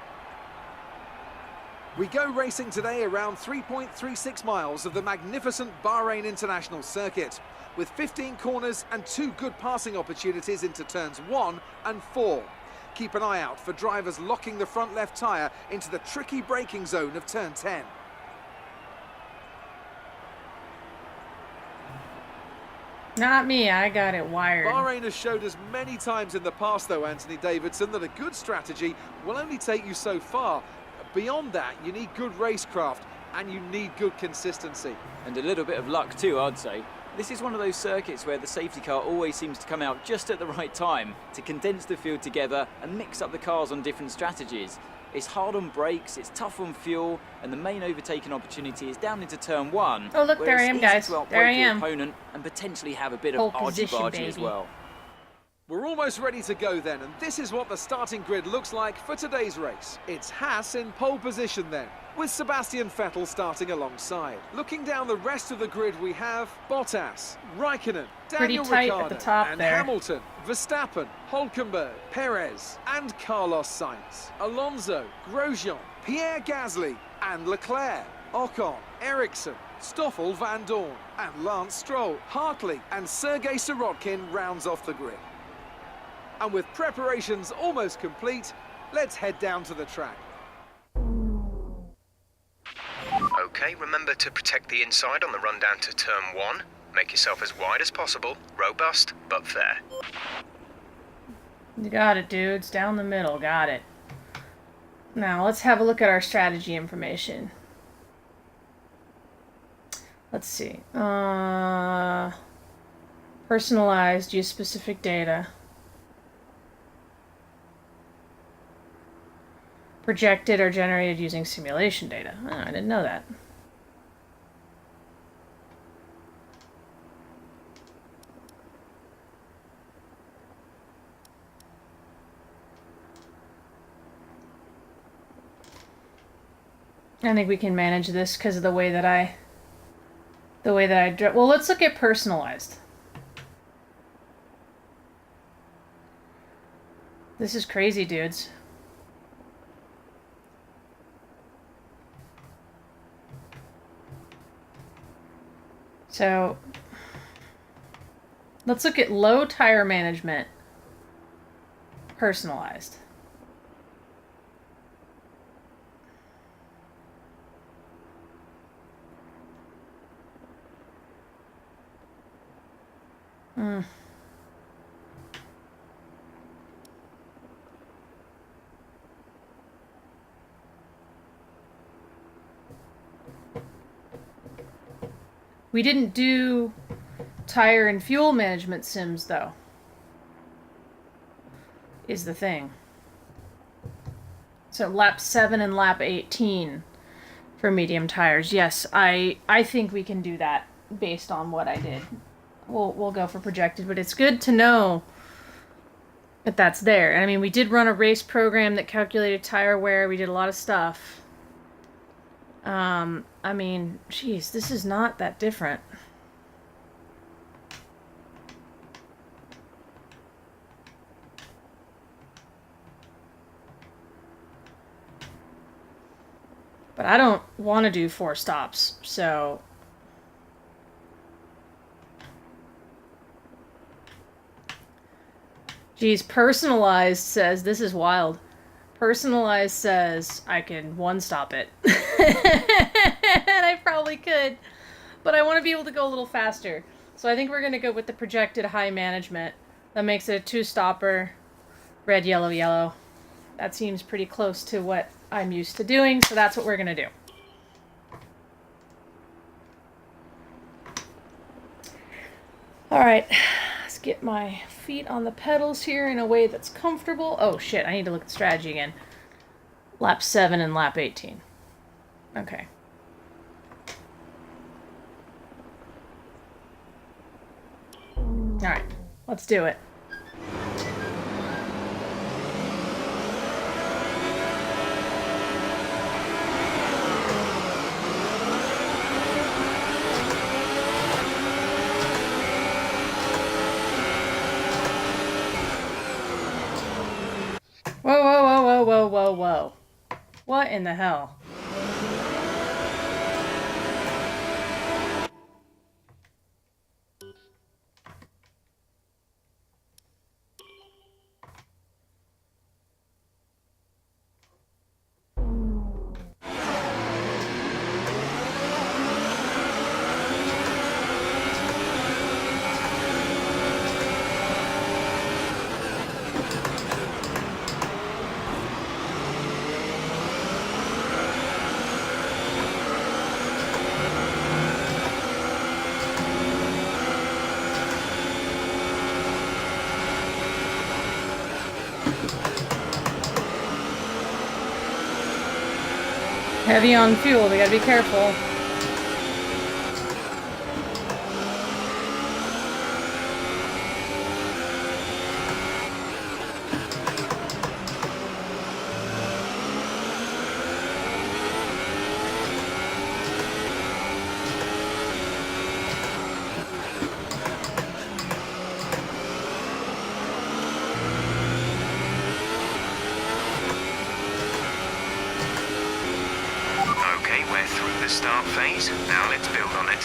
We go racing today around 3.36 miles of the magnificent Bahrain International Circuit, with 15 corners and 2 good passing opportunities into turns 1 and 4. Keep an eye out for drivers locking the front left tyre into the tricky braking zone of turn 10. Not me, I got it wired. Bahrain has showed us many times in the past, though, Anthony Davidson, that a good strategy will only take you so far. Beyond that, you need good racecraft and you need good consistency. And a little bit of luck too, I'd say. This is one of those circuits where the safety car always seems to come out just at the right time to condense the field together and mix up the cars on different strategies. It's hard on brakes, it's tough on fuel, and the main overtaking opportunity is down into turn 1. Oh, look, there I am, guys. There I am. Opponent and potentially have a bit Pole of position, argy-bargy as baby. well. We're almost ready to go then, and this is what the starting grid looks like for today's race. It's Haas in pole position then, with Sebastian Vettel starting alongside. Looking down the rest of the grid, we have Bottas, Raikkonen, Pretty Daniel tight Ricciardo, at the top and there. Hamilton, Verstappen, Hülkenberg, Perez, and Carlos Sainz, Alonso, Grosjean, Pierre Gasly, and Leclerc, Ocon, Ericsson, Stoffel Van Dorn, and Lance Stroll. Hartley and Sergei Sirotkin rounds off the grid. And with preparations almost complete, let's head down to the track. Okay, remember to protect the inside on the run down to turn 1. Make yourself as wide as possible, robust but fair. You got it, dudes. Down the middle. Got it. Now, let's have a look at our strategy information. Let's see. Personalized, use specific data. Projected or generated using simulation data. Oh, I didn't know that. I think we can manage this because of the way that I well, let's look at personalized. This is crazy, dudes. So, let's look at low tire management, personalized. We didn't do tire and fuel management sims, though, is the thing. So lap 7 and lap 18 for medium tires. Yes, I think we can do that based on what I did. We'll go for projected, but it's good to know that that's there. I mean, we did run a race program that calculated tire wear. We did a lot of stuff. I mean, geez, this is not that different. But I don't want to do 4 stops, so Geez, personalized says, this is wild. Personalized says I can one-stop it. And I probably could. But I want to be able to go a little faster. So I think we're going to go with the projected high management. That makes it a two-stopper. Red, yellow, yellow. That seems pretty close to what I'm used to doing, so that's what we're going to do. Alright, let's get my feet on the pedals here in a way that's comfortable. Oh shit, I need to look at the strategy again. Lap 7 and lap 18. Okay. Alright, let's do it. Whoa, whoa, whoa, whoa, whoa, whoa, whoa. What in the hell? Heavy on fuel, we gotta be careful. Okay, we're through the start phase. Now let's build on it.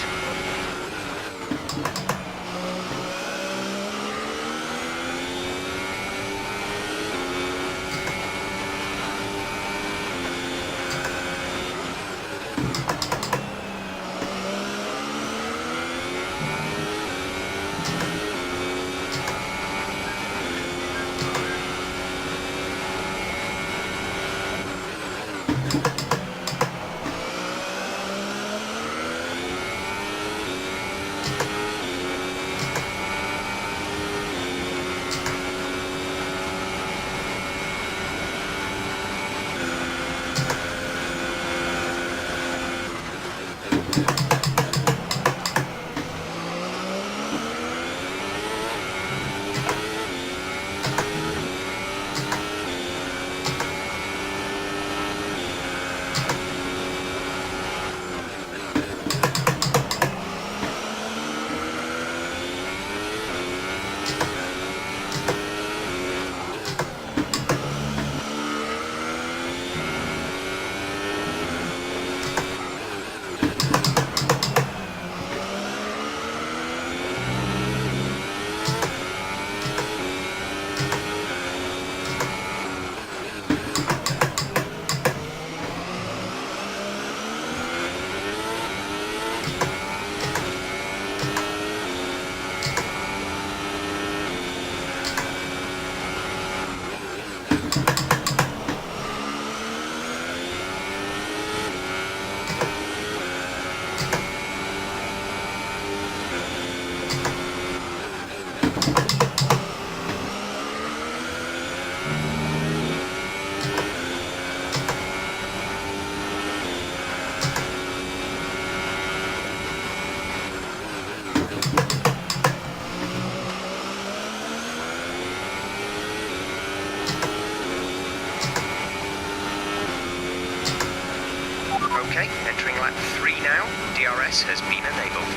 Okay, entering lap 3 now. DRS has been enabled.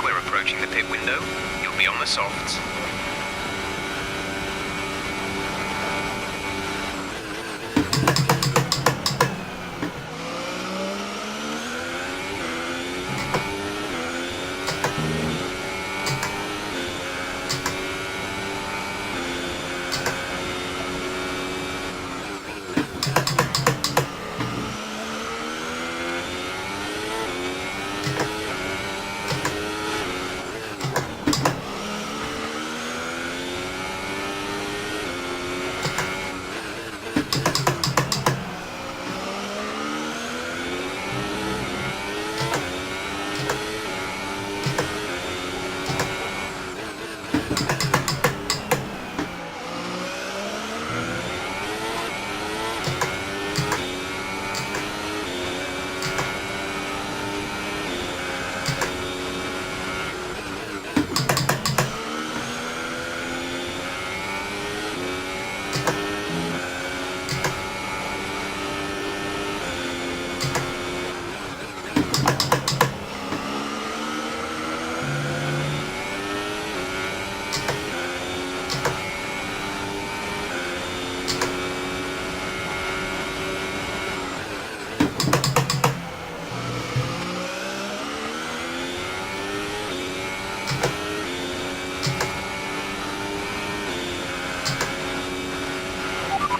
We're approaching the pit window. You'll be on the softs.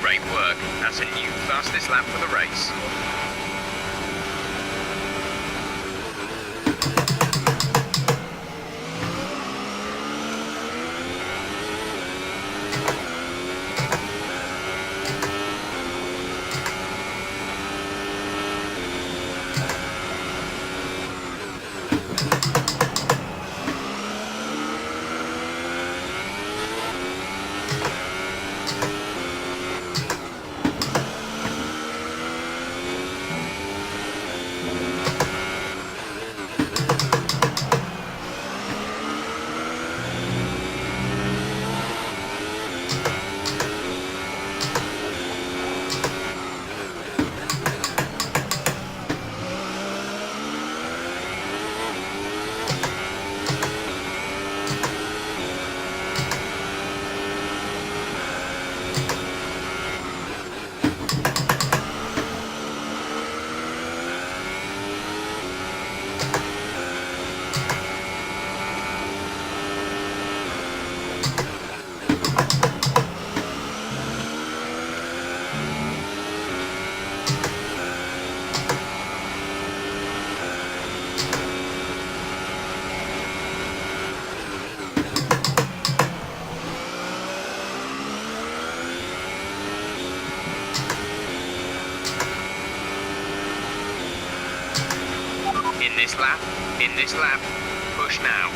Great work. That's a new fastest lap for the race. In this lap, push now.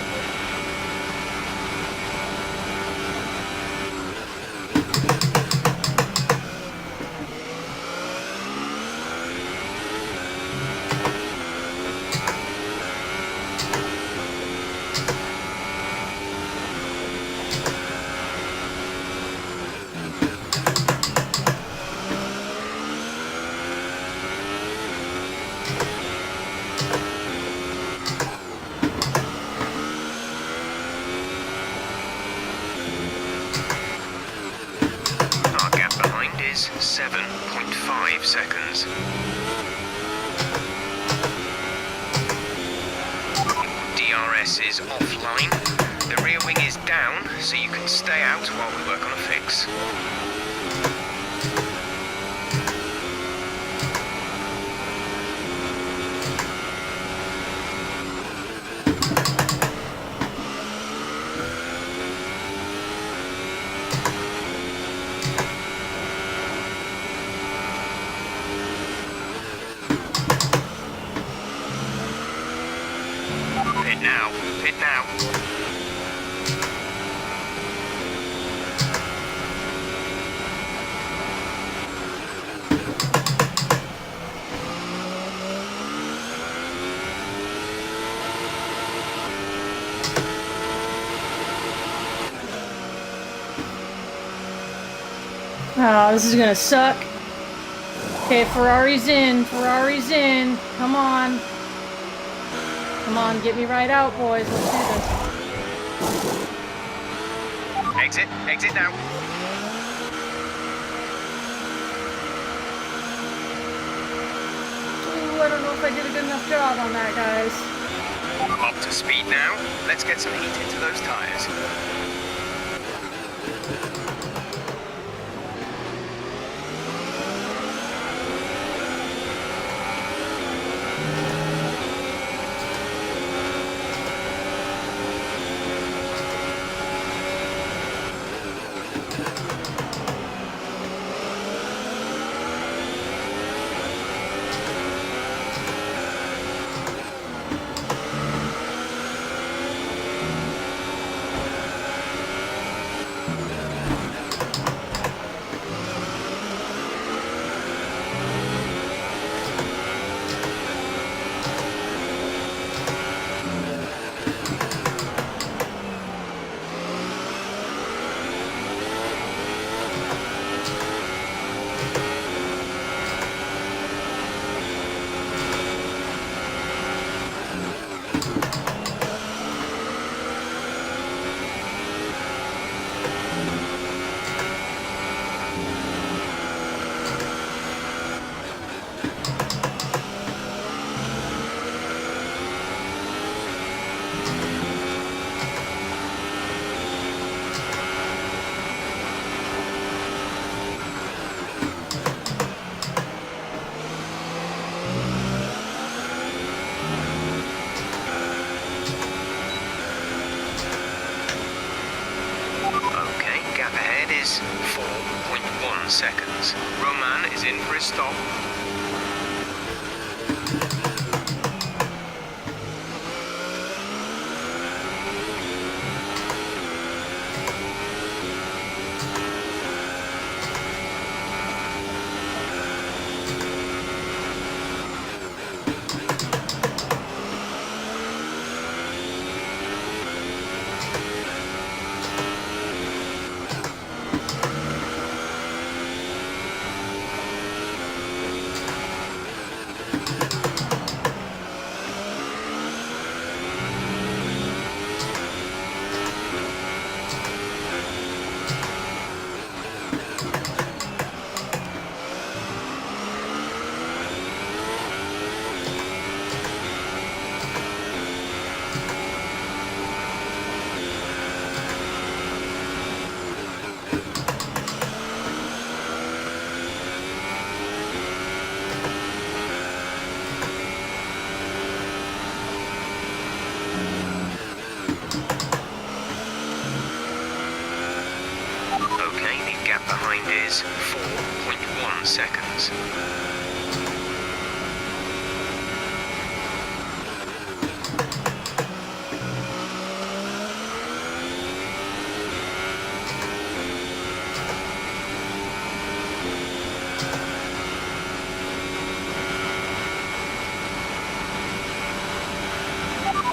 Our gap behind is 7.5 seconds. DRS is offline. The rear wing is down, so you can stay out while we work on a fix. Pit now. Oh, this is gonna suck. Okay, Ferrari's in. Ferrari's in. Come on. Come on, get me right out, boys. Let's do this. Exit. Exit now. Ooh, I don't know if I did a good enough job on that, guys. Up to speed now. Let's get some heat into those tyres. Okay, gap ahead is 4.1 seconds. Roman is in for his stop. Okay, the gap behind is 4.1 seconds.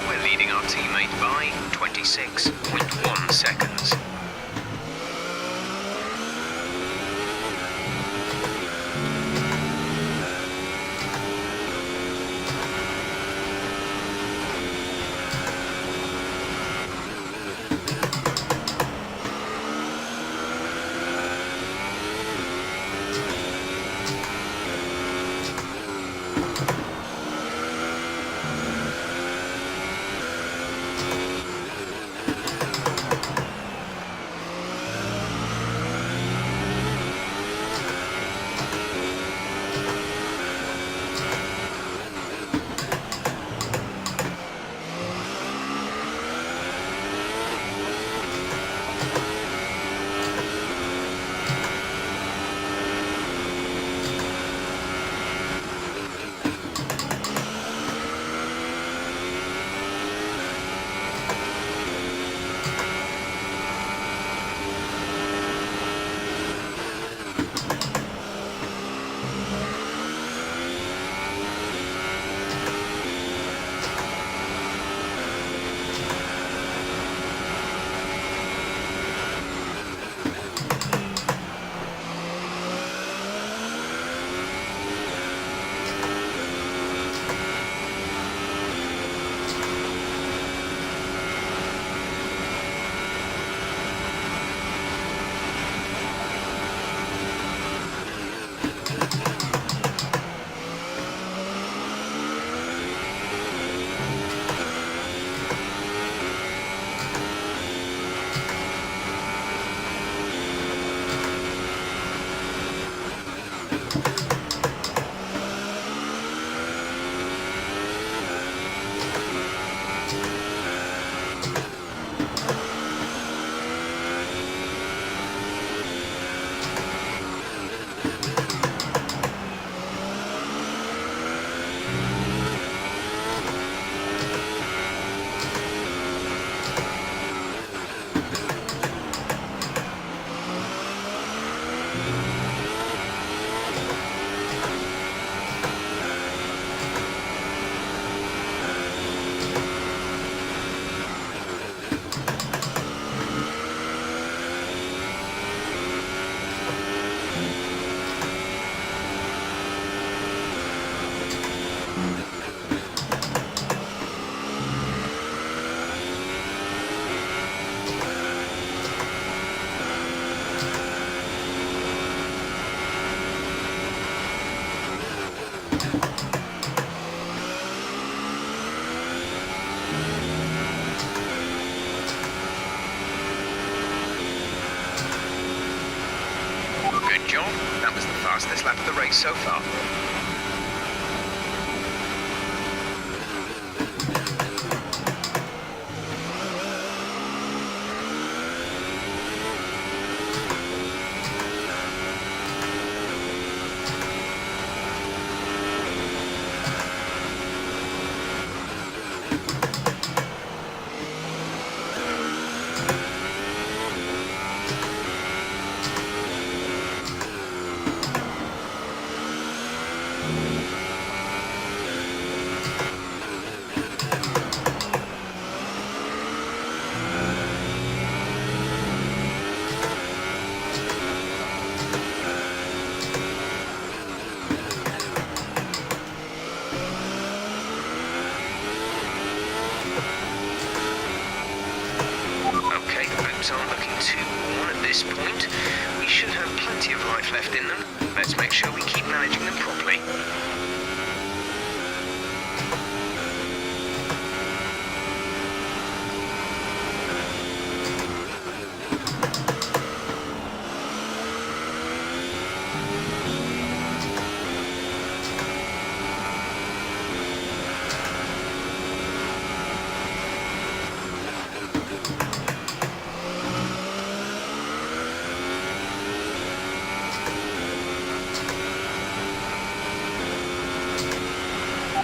We're leading our teammate by 26.1 seconds. Good job. That was the fastest lap of the race so far. Okay, the boots aren't looking too worn at this point. We should have plenty of life left in them. Let's make sure we keep managing them properly.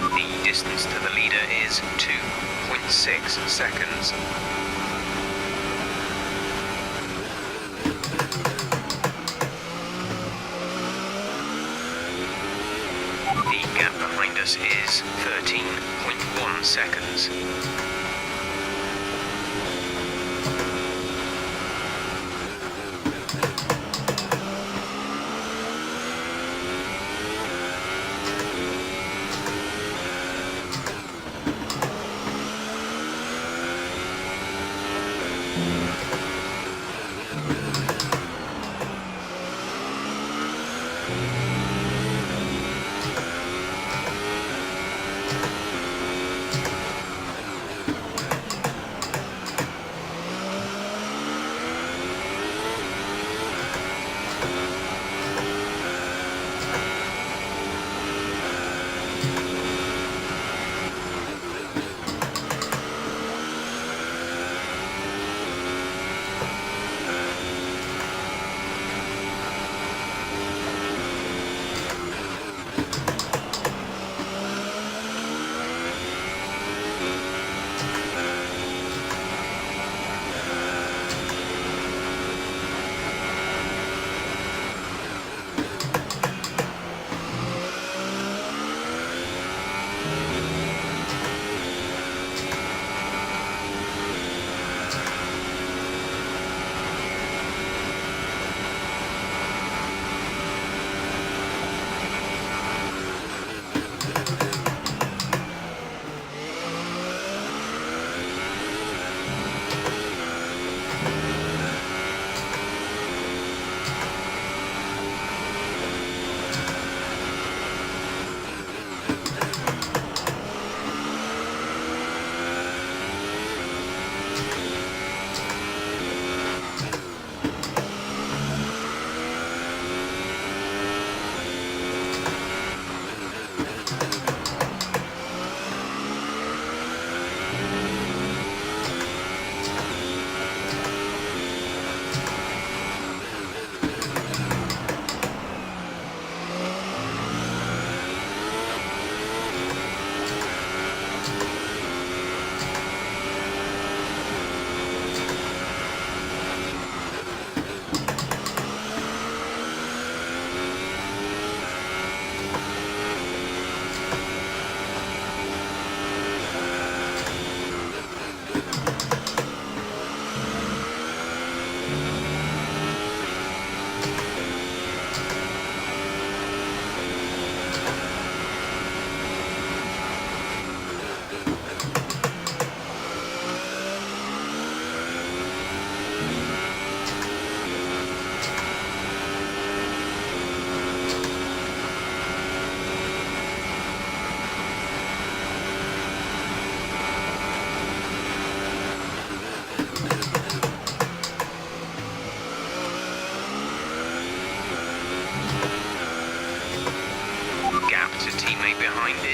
The distance to the leader is 2.6 seconds. The gap behind us is 13.1 seconds.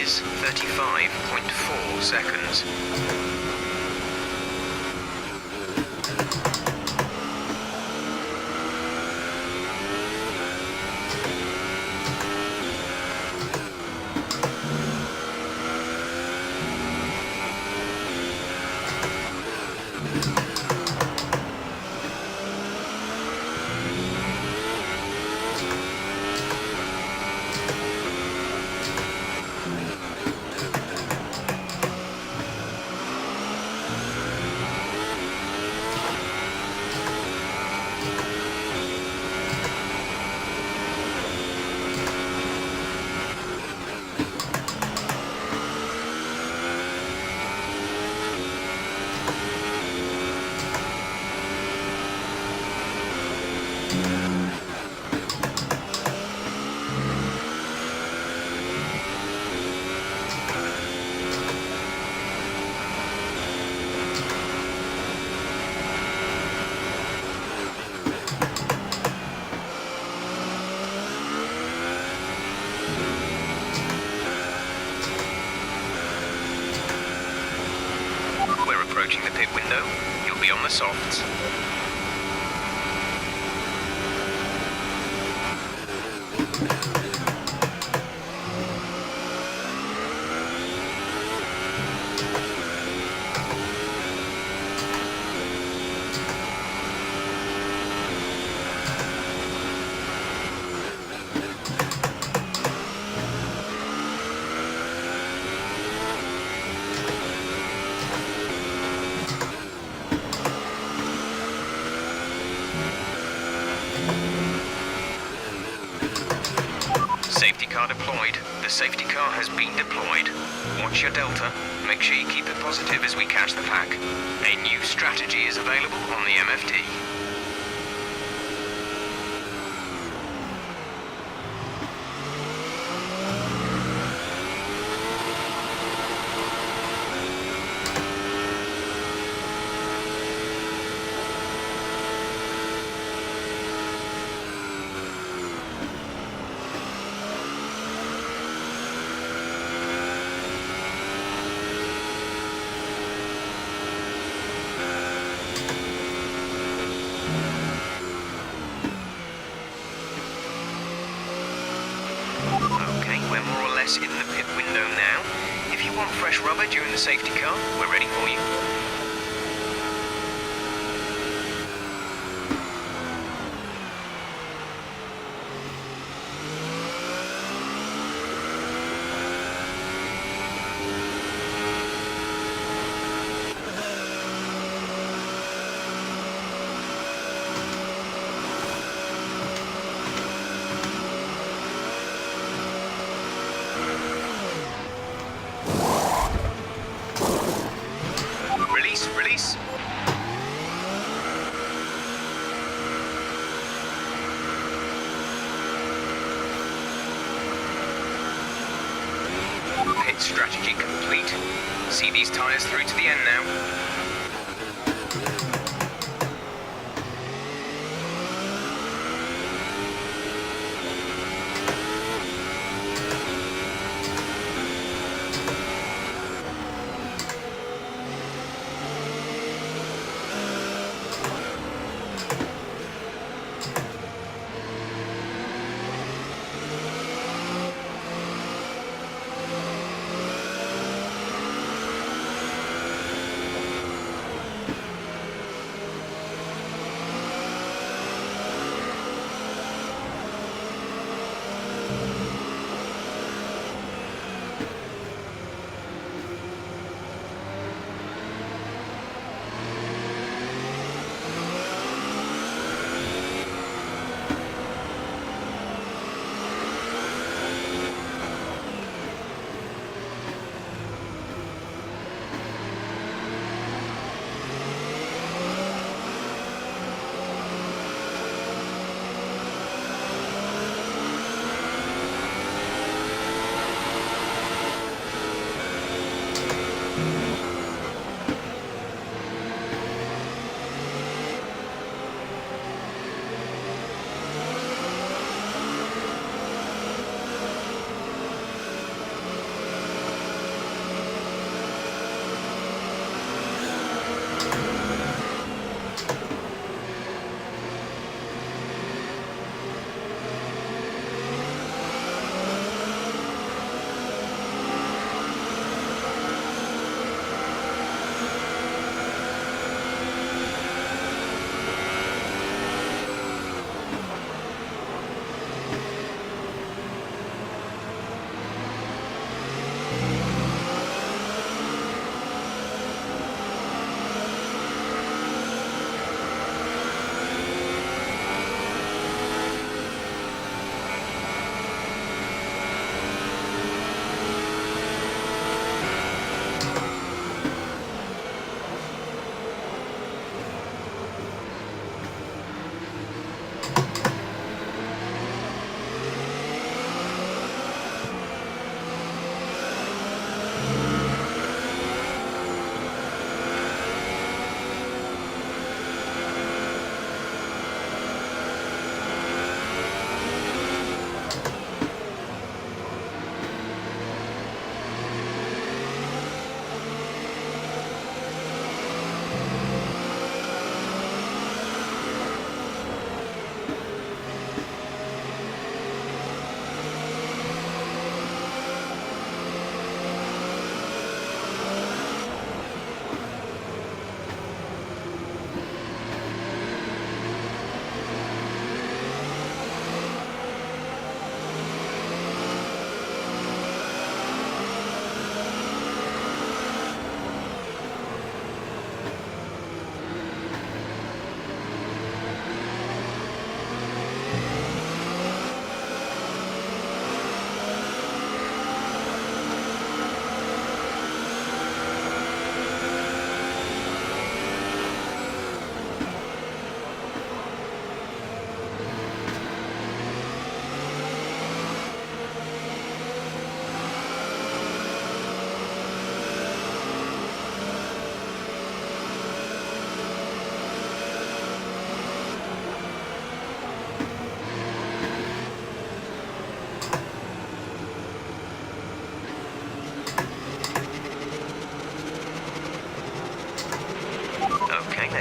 is 35.4 seconds. We're approaching the pit window. You'll be on the softs. Safety car deployed. The safety car has been deployed. Watch your delta. Make sure you keep it positive as we catch the pack. A new strategy is available on the MFD. Okay, we're more or less in the pit window now. If you want fresh rubber during the safety car, we're ready for you. Release. Pit strategy complete. See these tyres through to the end now.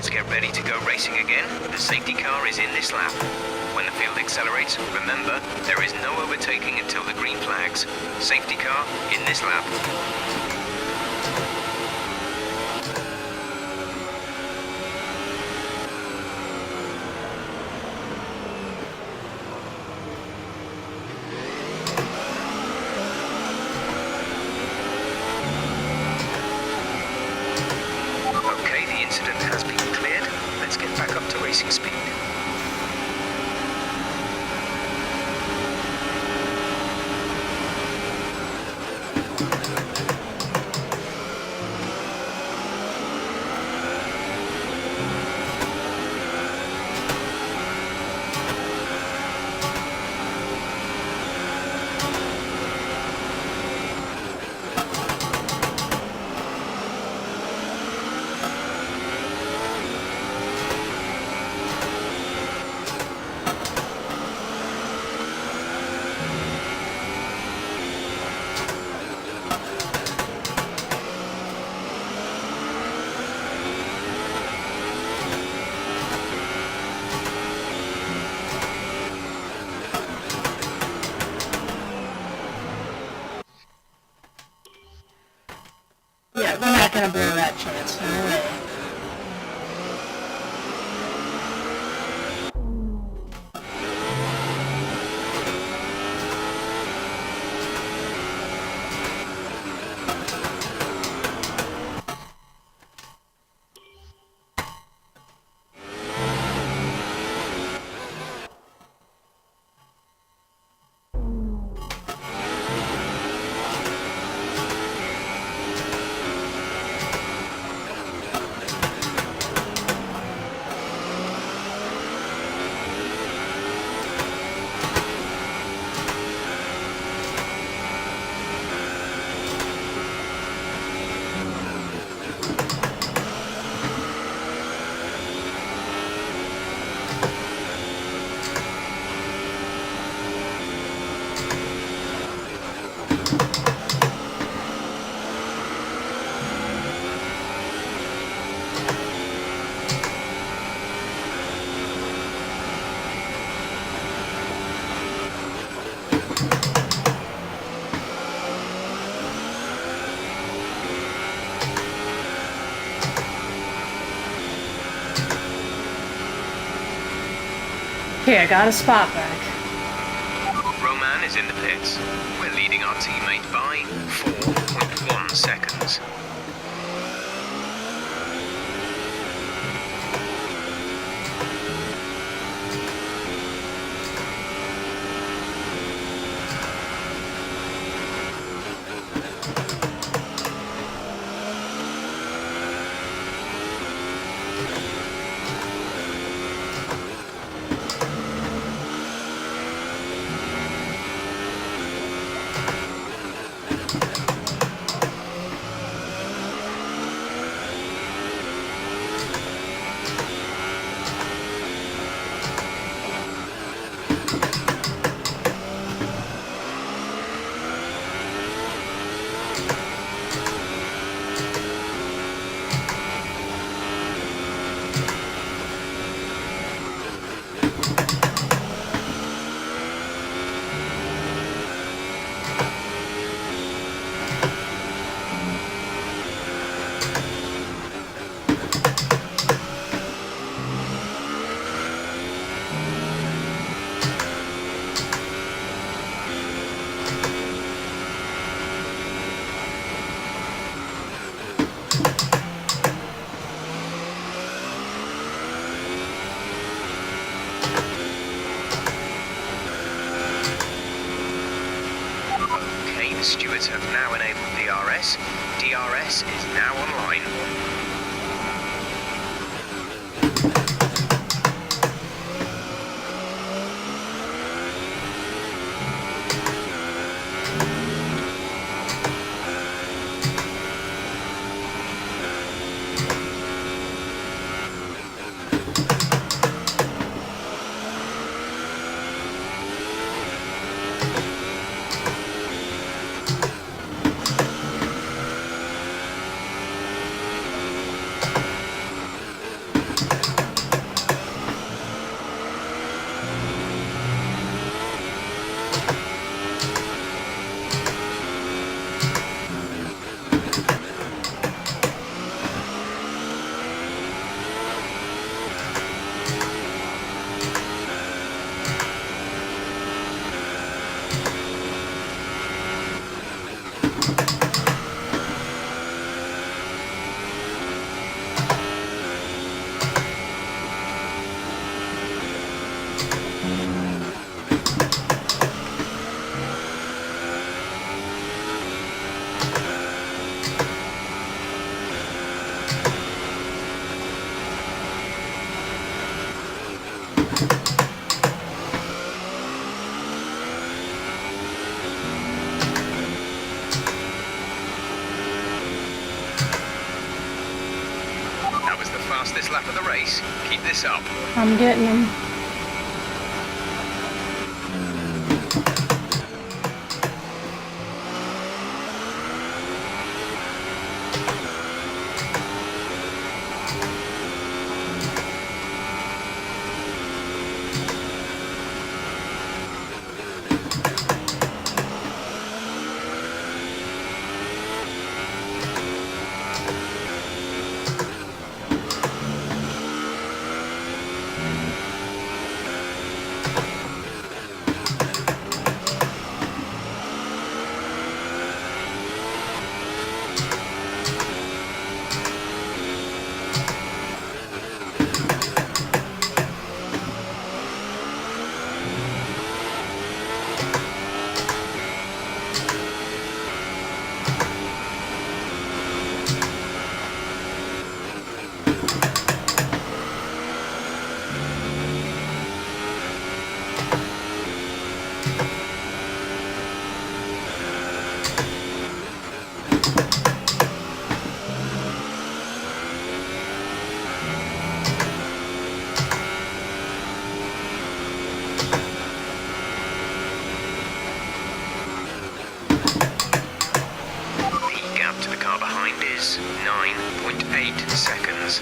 Let's get ready to go racing again. The safety car is in this lap. When the field accelerates, remember, there is no overtaking until the green flags. Safety car in this lap. Okay, the incident has been cleared. Let's get back up to racing speed. Yeah, we're not gonna blow that chance. No way. Okay, I got a spot back. Roman is in the pits. We're leading our teammate by 4.1 seconds. The stewards have now enabled DRS. DRS is now online. fastest this lap of the race. Keep this up. I'm getting him. The gap to the car behind is 9.8 seconds.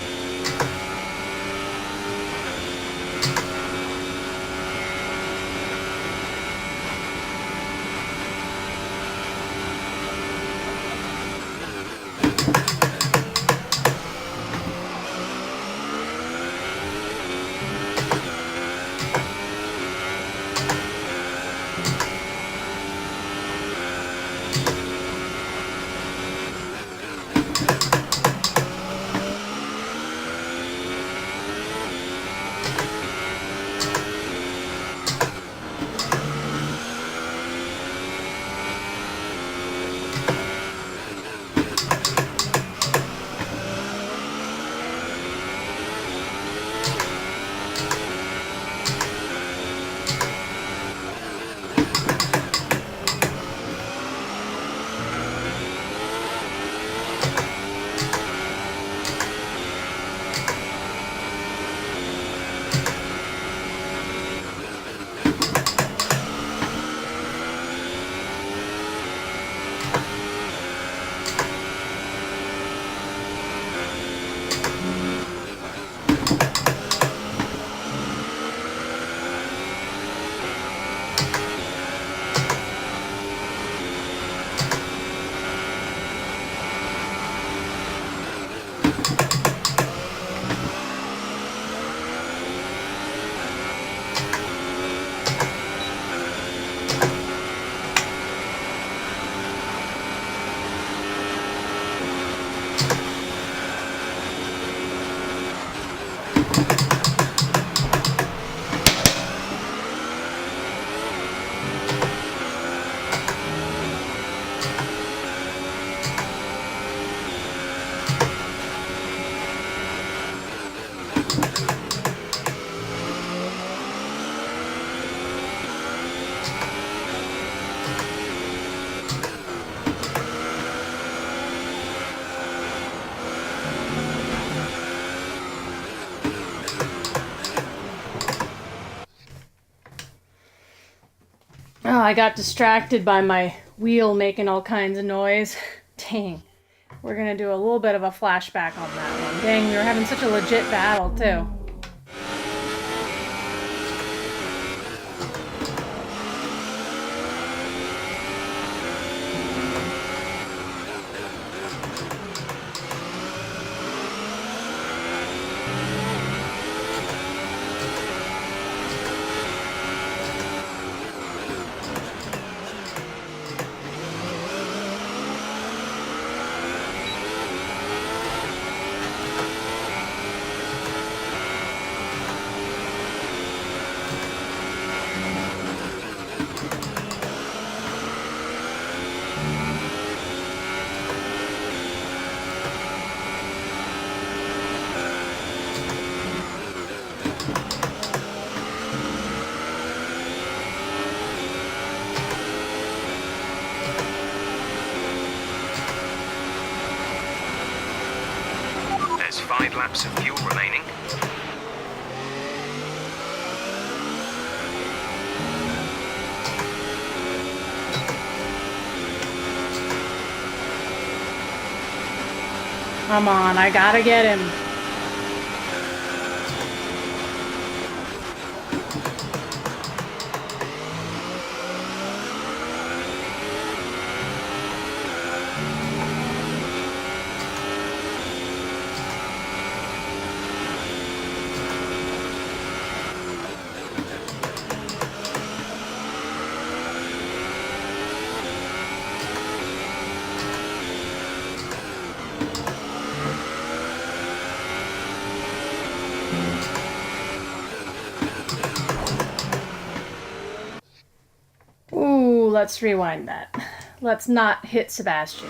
Oh, I got distracted by my wheel making all kinds of noise. Dang. We're gonna do a little bit of a flashback on that one. Dang, we were having such a legit battle, too. 5 laps of fuel remaining. Come on, I gotta get him. Ooh, let's rewind that. Let's not hit Sebastian.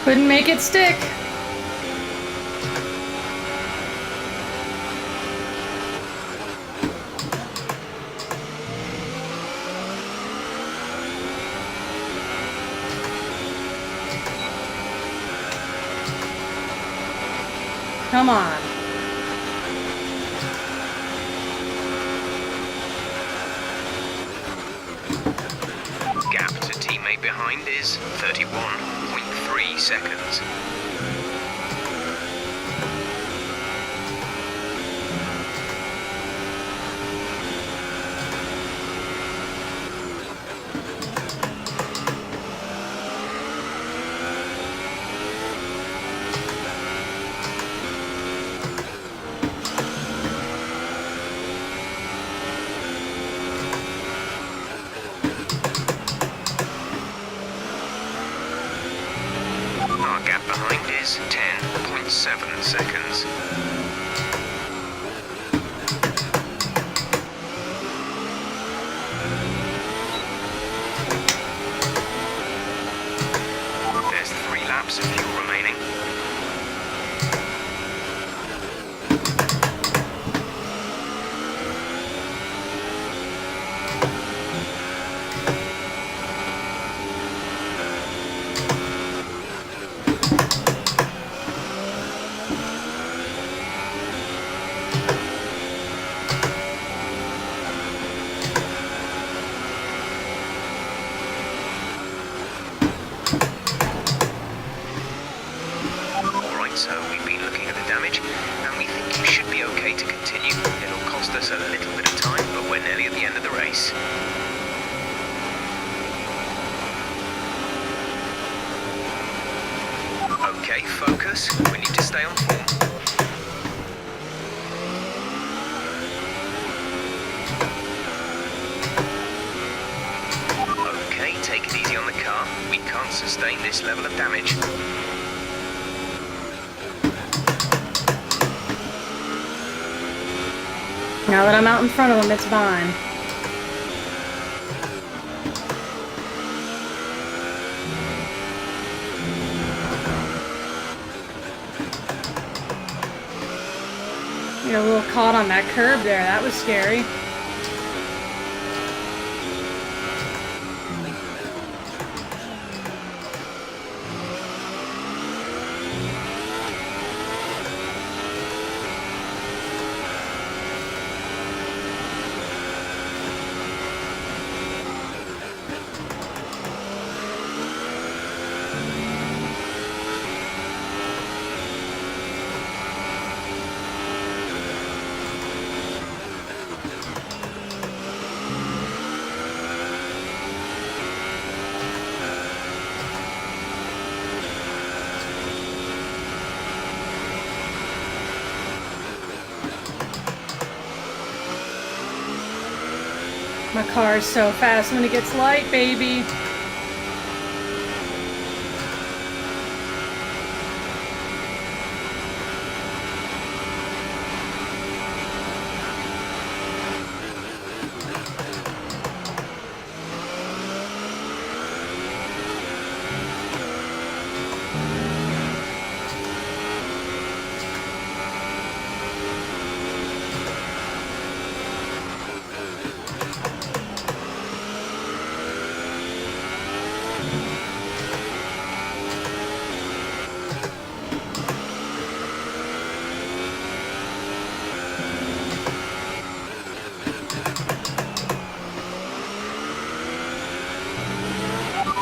Couldn't make it stick. Come on. Gap to teammate behind is 31.3 seconds. Our gap behind is 10.7 seconds. There's 3 laps of fuel remaining. Alright, so we've been looking at the damage, and we think you should be okay to continue. It'll cost us a little bit of time, but we're nearly at the end of the race. Okay, focus. We need to stay on form. Okay, take it easy on the car. We can't sustain this level of damage. Now that I'm out in front of him, it's fine. You're a little caught on that curb there. That was scary. My car is so fast when it gets light, baby.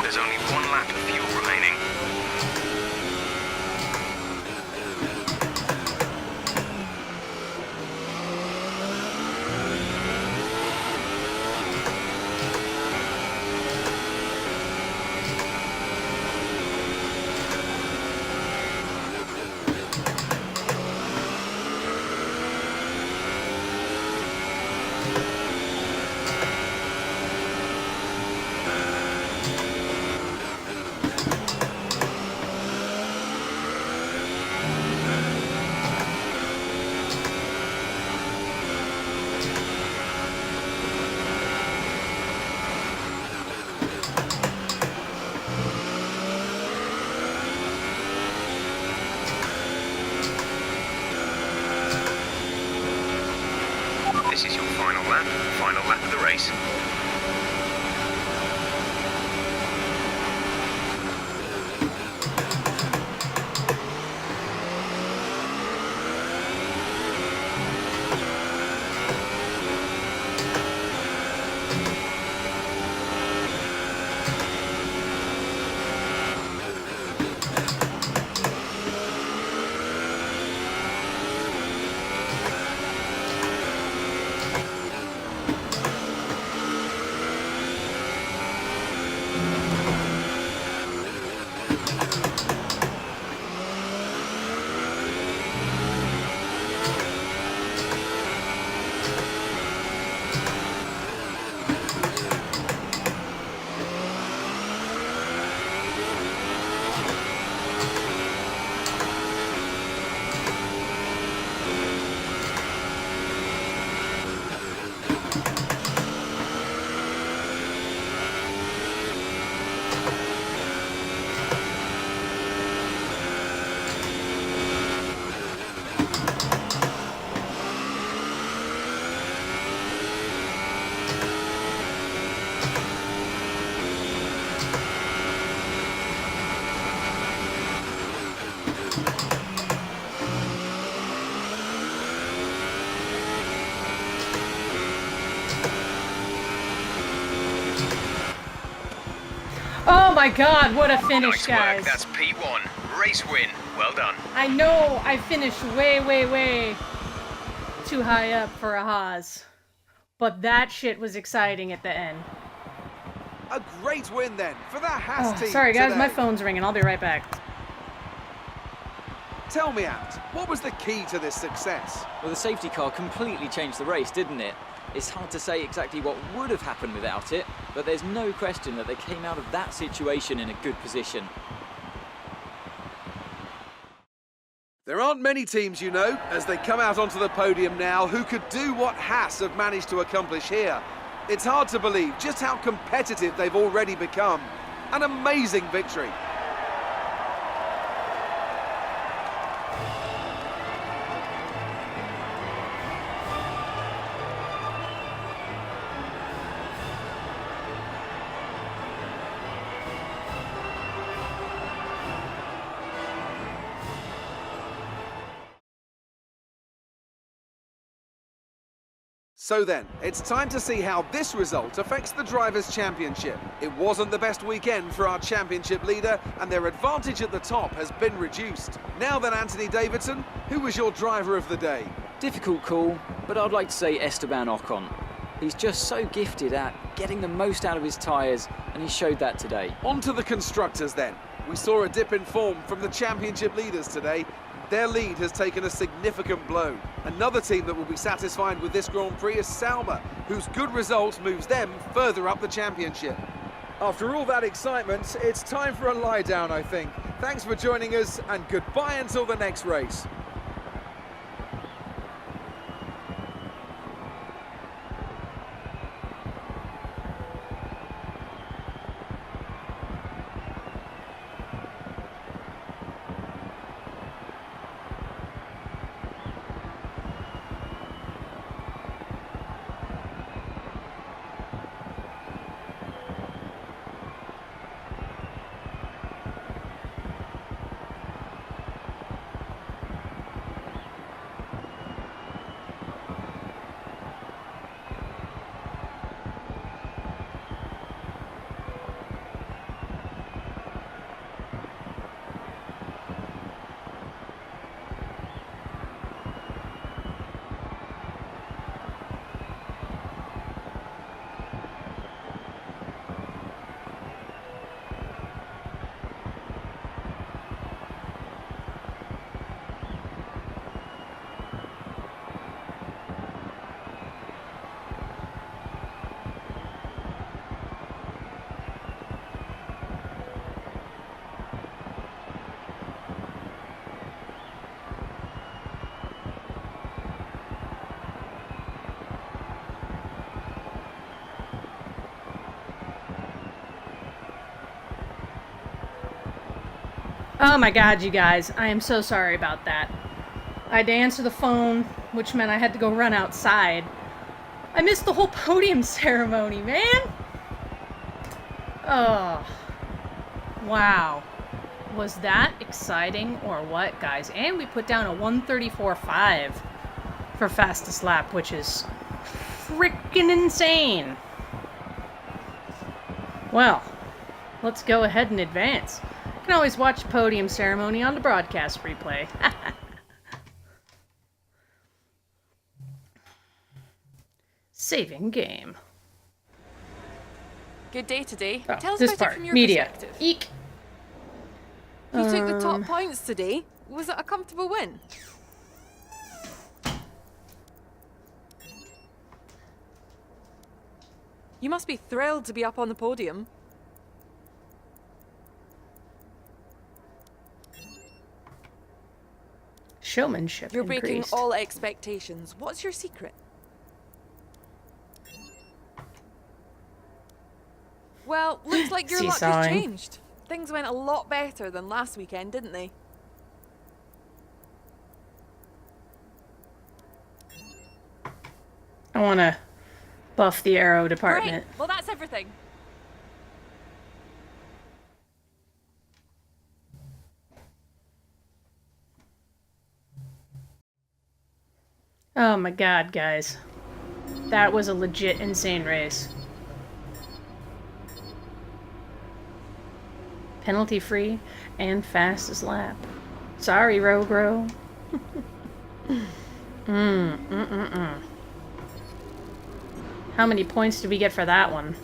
There's only one lap of fuel remaining. This is your final lap of the race. Oh my god, what a finish, Nice guys. work, that's P1. Race win. Well done. I know I finished way too high up for a Haas. But that shit was exciting at the end. A great win then for the Haas team. Sorry guys, today. my phone's ringing. I'll be right back. Tell me, Ant, what was the key to this success? Well, the safety car completely changed the race, didn't it? It's hard to say exactly what would have happened without it, but there's no question that they came out of that situation in a good position. There aren't many teams, you know, as they come out onto the podium now, who could do what Haas have managed to accomplish here. It's hard to believe just how competitive they've already become. An amazing victory. So then, it's time to see how this result affects the Drivers' Championship. It wasn't the best weekend for our championship leader, and their advantage at the top has been reduced. Now then, Anthony Davidson, who was your driver of the day? Difficult call, but I'd like to say Esteban Ocon. He's just so gifted at getting the most out of his tyres, and he showed that today. On to the constructors then. We saw a dip in form from the championship leaders today. Their lead has taken a significant blow. Another team that will be satisfied with this Grand Prix is Sauber, whose good result moves them further up the championship. After all that excitement, it's time for a lie down, I think. Thanks for joining us, and goodbye until the next race. Oh my god, you guys. I am so sorry about that. I had to answer the phone, which meant I had to go run outside. I missed the whole podium ceremony, man! Oh. Wow. Was that exciting or what, guys? And we put down a 1:34.5 for fastest lap, which is freaking insane. Well, let's go ahead and advance. You can always watch the podium ceremony on the broadcast replay. Saving game. Good day today. Oh, Tell us this about it part. from your Media. perspective. Eek. You took the top points today. Was it a comfortable win? You must be thrilled to be up on the podium. Showmanship You're breaking increased. all expectations. What's your secret? Well, looks like your luck has Seesawing. changed. Things went a lot better than last weekend, didn't they? I want to buff the aero department. Great. Well, that's everything. Oh my god, guys. That was a legit insane race. Penalty free and fastest lap. Sorry, Rogro. How many points did we get for that one?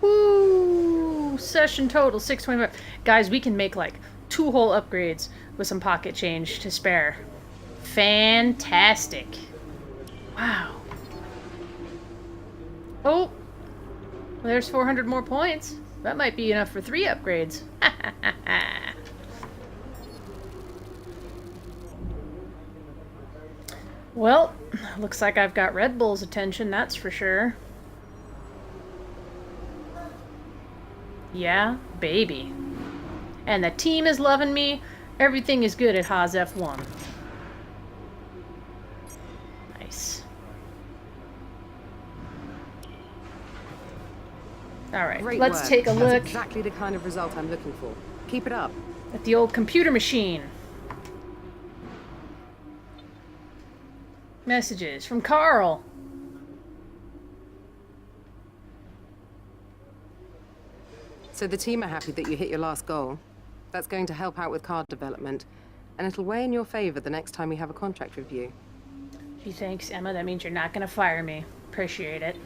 Woo! Session total 625. Guys, we can make like 2 whole upgrades with some pocket change to spare. Fantastic. Wow. Oh, there's 400 more points. That might be enough for 3 upgrades. Well, looks like I've got Red Bull's attention, that's for sure. Yeah, baby. And the team is loving me. Everything is good at Haas F1. Nice. Alright, Great let's work. take a That's look exactly the kind of result I'm looking for. Keep it up. at the old computer machine. Messages from Carl. So the team are happy that you hit your last goal. That's going to help out with card development, and it'll weigh in your favor the next time we have a contract review. Gee, thanks, Emma. That means you're not gonna fire me. Appreciate it.